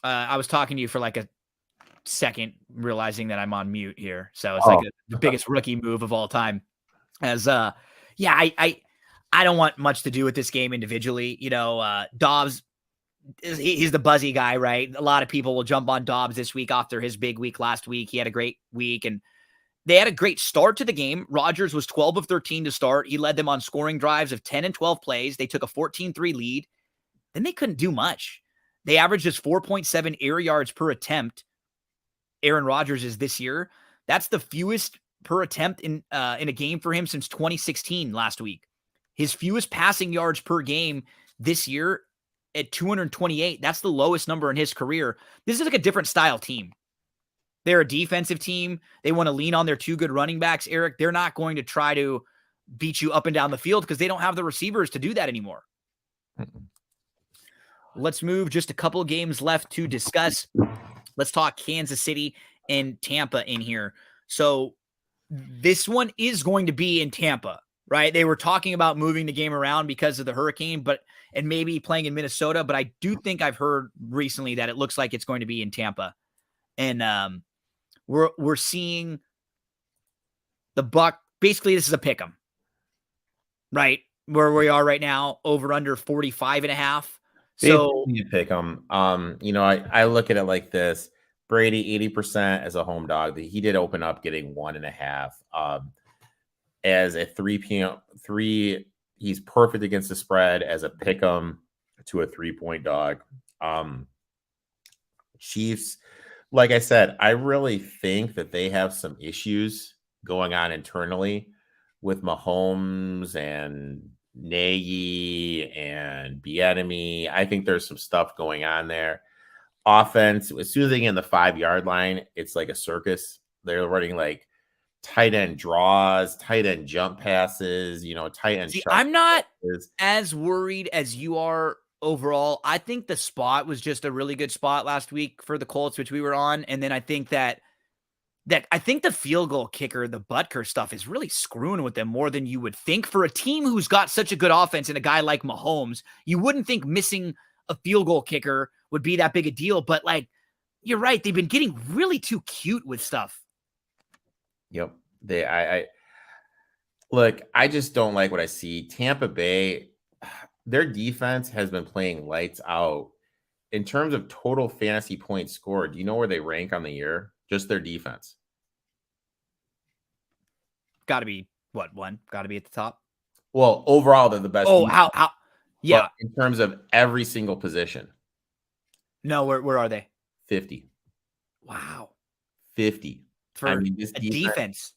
I was talking to you for like a second, realizing that I'm on mute here. So it's like the biggest rookie move of all time. As yeah, I don't want much to do with this game individually. You know, Dobbs, he's the buzzy guy, right? A lot of people will jump on Dobbs this week after his big week last week. He had a great week, and they had a great start to the game. Rodgers was 12 of 13 to start. He led them on scoring drives of 10 and 12 plays. They took a 14-3 lead. Then they couldn't do much. They averaged just 4.7 air yards per attempt. Aaron Rodgers is this year. That's the fewest per attempt in a game for him since 2016 last week. His fewest passing yards per game this year at 228. That's the lowest number in his career. This is like a different style team. They're a defensive team. They want to lean on their two good running backs, Eric. They're not going to try to beat you up and down the field because they don't have the receivers to do that anymore. Let's move. Just a couple of games left to discuss. Let's talk Kansas City and Tampa in here. So this one is going to be in Tampa, right? They were talking about moving the game around because of the hurricane, and maybe playing in Minnesota. But I do think I've heard recently that it looks like it's going to be in Tampa. And we're seeing the Buck. Basically, this is a pick 'em, right? Where we are right now, over under 45.5. So you pick them. I look at it like this: Brady 80% as a home dog. He did open up getting 1.5. As a 3, he's perfect against the spread as a pick 'em to a 3-point dog. Chiefs, like I said, I really think that they have some issues going on internally with Mahomes and Nagy and Bieniemy. I think there's some stuff going on there. Offense, as soon as they get in the 5-yard line, it's like a circus. They're running like tight end draws, tight end jump passes, tight end. See, I'm not as worried as you are overall. I think the spot was just a really good spot last week for the Colts, which we were on. And then I think that I think the field goal kicker, the Butker stuff, is really screwing with them more than you would think. For a team who's got such a good offense and a guy like Mahomes, you wouldn't think missing a field goal kicker would be that big a deal. But like, you're right. They've been getting really too cute with stuff. Yep. Look, I just don't like what I see. Tampa Bay, their defense has been playing lights out. In terms of total fantasy points scored, do you know where they rank on the year? Just their defense. Got to be one? Got to be at the top. Well, overall, they're the best. Oh, defense. How? Yeah. But in terms of every single position. No, where are they? 50. Wow. 50. For this defense.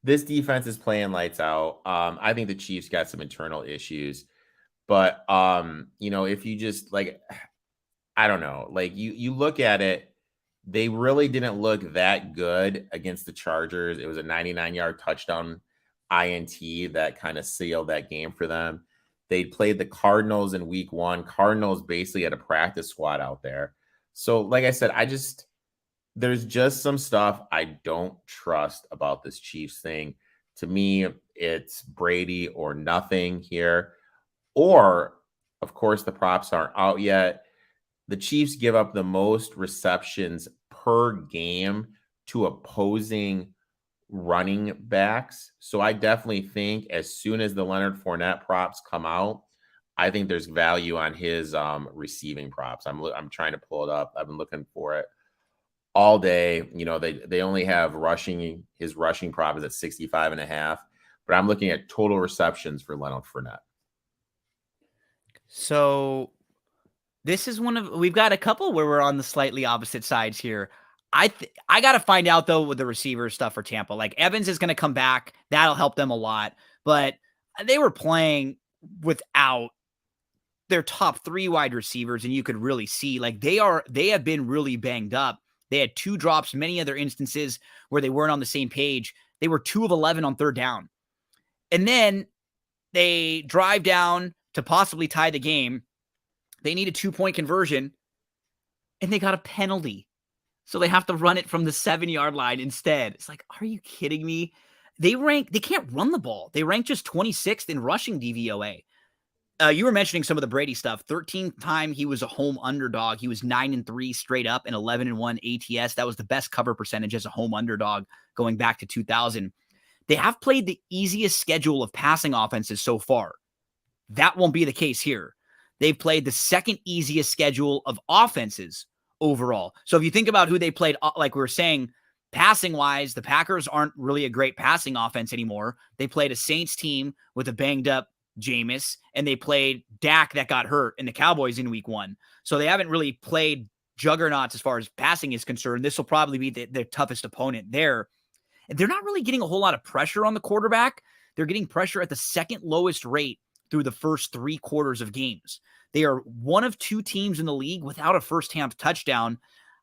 This defense is playing lights out. I think the Chiefs got some internal issues. But, if you just I don't know, you look at it, they really didn't look that good against the Chargers. It was a 99-yard touchdown INT that kind of sealed that game for them. They played the Cardinals in week 1. Cardinals basically had a practice squad out there. So, like I said, there's just some stuff I don't trust about this Chiefs thing. To me, it's Brady or nothing here. Or, of course, the props aren't out yet. The Chiefs give up the most receptions per game to opposing running backs. So I definitely think as soon as the Leonard Fournette props come out, I think there's value on his receiving props. I'm trying to pull it up. I've been looking for it all day. They only have his rushing prop is at 65.5, but I'm looking at total receptions for Leonard Fournette. So this is we've got a couple where we're on the slightly opposite sides here. I got to find out though with the receiver stuff for Tampa. Like Evans is going to come back. That'll help them a lot, but they were playing without their top 3 wide receivers. And you could really see they have been really banged up. They had 2 drops, many other instances where they weren't on the same page. They were 2 of 11 on 3rd down. And then they drive down to possibly tie the game. They need a 2-point conversion, and they got a penalty. So they have to run it from the 7-yard line instead. It's like, are you kidding me? They can't run the ball. They rank just 26th in rushing DVOA. You were mentioning some of the Brady stuff. 13th time he was a home underdog. He was 9-3 straight up and 11-1 ATS. That was the best cover percentage as a home underdog going back to 2000. They have played the easiest schedule of passing offenses so far. That won't be the case here. They've played the second easiest schedule of offenses overall. So if you think about who they played, like we were saying, passing-wise, the Packers aren't really a great passing offense anymore. They played a Saints team with a banged-up Jameis, and they played Dak that got hurt, and the Cowboys in week 1. So they haven't really played juggernauts as far as passing is concerned. This will probably be their toughest opponent there. And they're not really getting a whole lot of pressure on the quarterback. They're getting pressure at the second lowest rate through the first 3 quarters of games. They are one of 2 teams in the league without a first-half touchdown.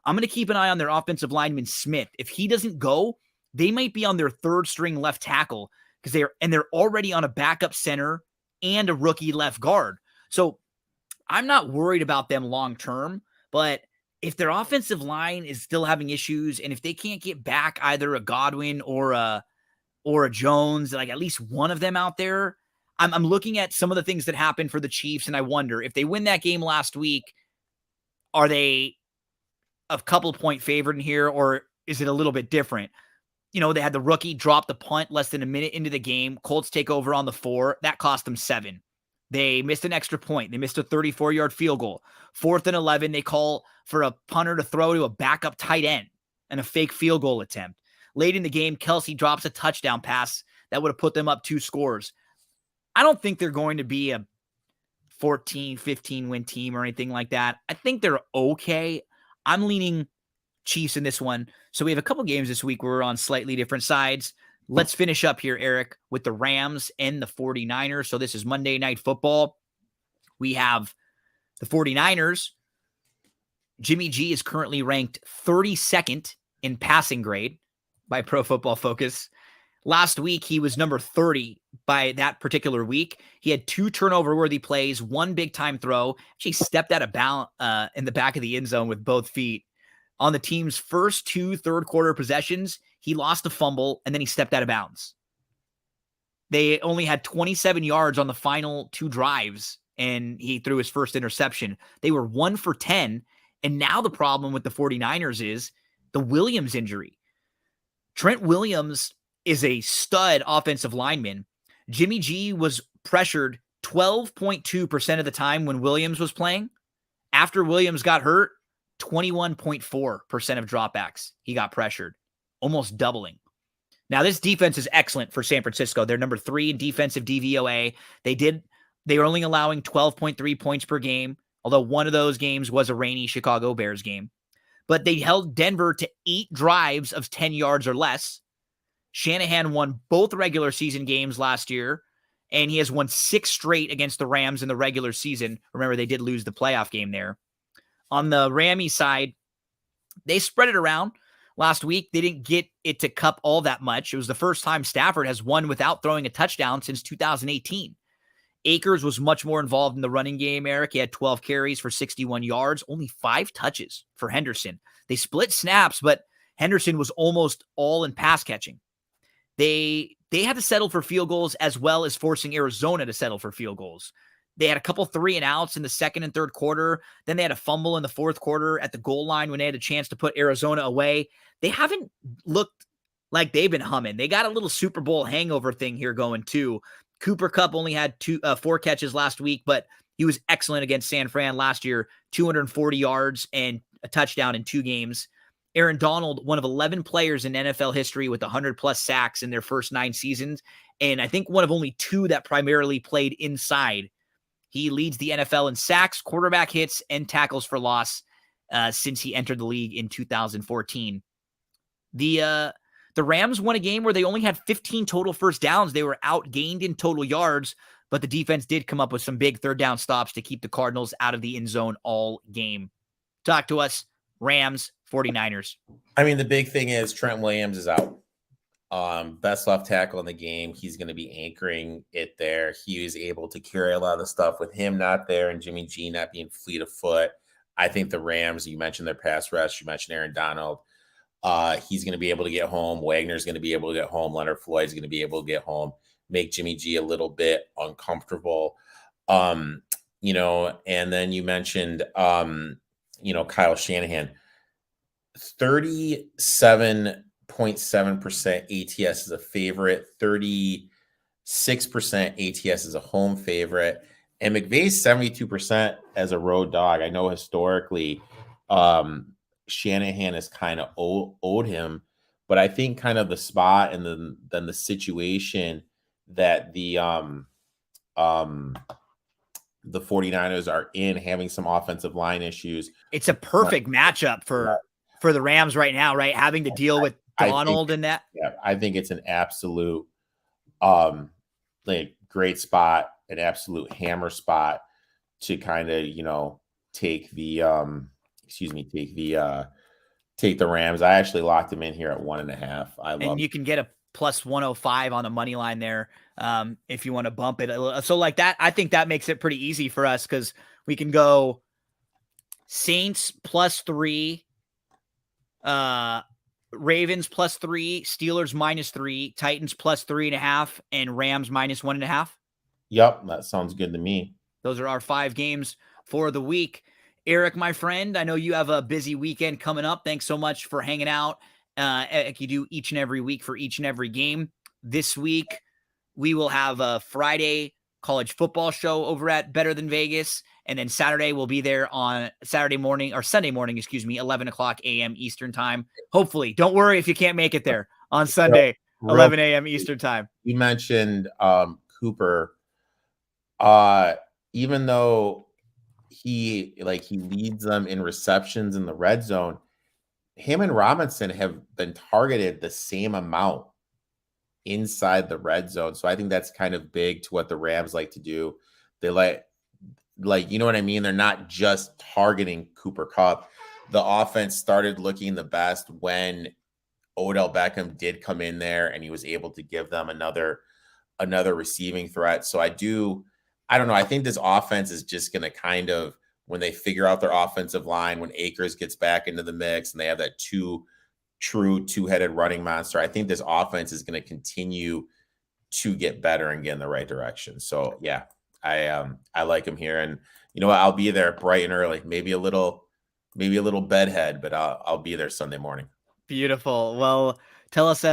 I'm going to keep an eye on their offensive lineman, Smith. If he doesn't go, they might be on their 3rd string left tackle because they're already on a backup center and a rookie left guard. So I'm not worried about them long term, but if their offensive line is still having issues, and if they can't get back either a Godwin or a Jones, like at least one of them out there, I'm looking at some of the things that happened for the Chiefs, and I wonder if they win that game last week, are they a couple point favorite in here, or is it a little bit different? You know, they had the rookie drop the punt less than a minute into the game. Colts take over on the 4. That cost them 7. They missed an extra point. They missed a 34-yard field goal. 4th and 11, they call for a punter to throw to a backup tight end and a fake field goal attempt. Late in the game, Kelsey drops a touchdown pass that would have put them up 2 scores. I don't think they're going to be a 14, 15 win team or anything like that. I think they're okay. I'm leaning Chiefs in this one. So we have a couple games this week where we're on slightly different sides. Let's finish up here, Eric, with the Rams and the 49ers. So this is Monday Night Football. We have the 49ers. Jimmy G is currently ranked 32nd in passing grade by Pro Football Focus. Last week, he was number 30 by that particular week. He had 2 turnover-worthy plays, 1 big-time throw. Actually stepped out of bounds in the back of the end zone with both feet. On the team's first 2 third-quarter possessions, he lost a fumble, and then he stepped out of bounds. They only had 27 yards on the final 2 drives, and he threw his first interception. They were 1 for 10, and now the problem with the 49ers is the Williams injury. Trent Williams is a stud offensive lineman. Jimmy G was pressured 12.2% of the time when Williams was playing. After Williams got hurt, 21.4% of dropbacks he got pressured, almost doubling. Now, this defense is excellent for San Francisco. They're number 3 in defensive DVOA. They were only allowing 12.3 points per game, although one of those games was a rainy Chicago Bears game. But they held Denver to 8 drives of 10 yards or less. Shanahan won both regular season games last year, and he has won 6 straight against the Rams in the regular season. Remember, they did lose the playoff game there. On the Rammy side, they spread it around. Last week, they didn't get it to cup all that much. It was the first time Stafford has won without throwing a touchdown since 2018. Akers was much more involved in the running game, Eric. He had 12 carries for 61 yards, only 5 touches for Henderson. They split snaps, but Henderson was almost all in pass catching. They had to settle for field goals as well as forcing Arizona to settle for field goals. They had a couple 3-and-outs in the second and third quarter. Then they had a fumble in the fourth quarter at the goal line when they had a chance to put Arizona away. They haven't looked like they've been humming. They got a little Super Bowl hangover thing here going too. Cooper Kupp only had 4 catches last week, but he was excellent against San Fran last year, 240 yards and a touchdown in 2 games. Aaron Donald, one of 11 players in NFL history with 100-plus sacks in their first 9 seasons, and I think one of only 2 that primarily played inside. He leads the NFL in sacks, quarterback hits, and tackles for loss since he entered the league in 2014. The Rams won a game where they only had 15 total first downs. They were outgained in total yards, but the defense did come up with some big third down stops to keep the Cardinals out of the end zone all game. Talk to us, Rams, 49ers. I mean, the big thing is Trent Williams is out. Best left tackle in the game. He's going to be anchoring it there. He was able to carry a lot of the stuff with him not there and Jimmy G not being fleet of foot. I think the Rams, you mentioned their pass rush. You mentioned Aaron Donald. He's going to be able to get home. Wagner's going to be able to get home. Leonard Floyd's going to be able to get home. Make Jimmy G a little bit uncomfortable. And then you mentioned, Kyle Shanahan, 37.7% ATS is a favorite, 36% ATS is a home favorite, and McVay's 72% as a road dog. I know historically, Shanahan has kind of owed him, but I think kind of the spot and then the situation that the 49ers are in, having some offensive line issues. It's a perfect matchup for the Rams right now, right? Having to deal with Donald and that. Yeah, I think it's an absolute great spot, an absolute hammer spot to kind of, take the Rams. I actually locked them in here at 1.5. And you can get a plus 105 on the money line there if you want to bump it. So like that, I think that makes it pretty easy for us because we can go Saints +3, Ravens +3, Steelers -3, Titans +3.5, and Rams -1.5. Yep, that sounds good to me. Those are our 5 games for the week. Eric, my friend, I know you have a busy weekend coming up. Thanks so much for hanging out. Like you do each and every week for each and every game. This week, we will have a Friday college football show over at Better Than Vegas. And then Saturday, we'll be there on Sunday morning, 11 o'clock a.m. Eastern time. Hopefully. Don't worry if you can't make it there on Sunday, 11 a.m. Eastern time. You mentioned Cooper. Even though he leads them in receptions in the red zone, him and Robinson have been targeted the same amount inside the red zone. So I think that's kind of big to what the Rams like to do. They you know what I mean? They're not just targeting Cooper Kupp. The offense started looking the best when Odell Beckham did come in there and he was able to give them another receiving threat. So I don't know. I think this offense is just going to kind of, when they figure out their offensive line, when Akers gets back into the mix and they have that true two-headed running monster, I think this offense is going to continue to get better and get in the right direction. So yeah, I like him here, and you know what? I'll be there bright and early. Maybe a little bedhead, but I'll be there Sunday morning. Beautiful. Well, tell us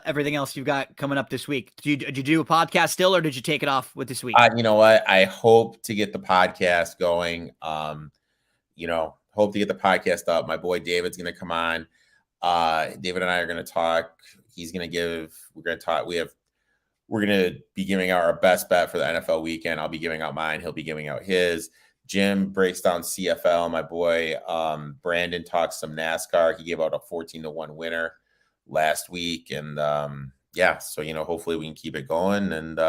everything else you've got coming up this week. Did you do a podcast still, or did you take it off with this week? You know what? I hope to get the podcast going. Hope to get the podcast up. My boy David's going to come on. David and I are going to talk. We're going to talk. We're going to be giving out our best bet for the NFL weekend. I'll be giving out mine. He'll be giving out his. Jim breaks down CFL. My boy Brandon talks some NASCAR. He gave out a 14-1 winner last week. And so, hopefully we can keep it going and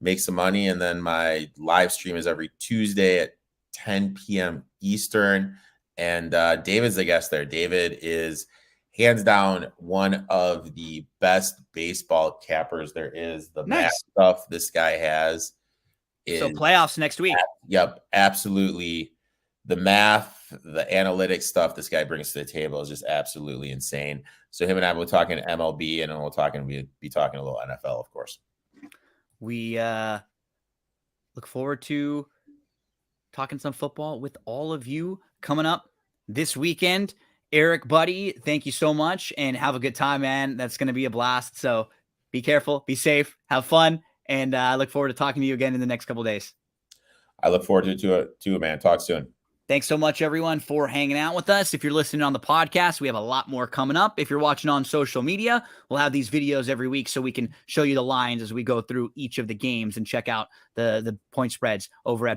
make some money. And then my live stream is every Tuesday at 10 p.m. Eastern. And David's the guest there. David is hands down one of the best baseball cappers there is. The math stuff this guy has is so playoffs next week. Yep, absolutely. The math, the analytics stuff this guy brings to the table is just absolutely insane. So him and I will be talking MLB, and then we'll be talking a little NFL, of course. We look forward to talking some football with all of you coming up this weekend. Eric, buddy, thank you so much, and have a good time, man. That's going to be a blast. So be careful, be safe, have fun, and I look forward to talking to you again in the next couple of days. I look forward to it too, man. Talk soon. Thanks so much, everyone, for hanging out with us. If you're listening on the podcast, we have a lot more coming up. If you're watching on social media, we'll have these videos every week so we can show you the lines as we go through each of the games and check out the point spreads over at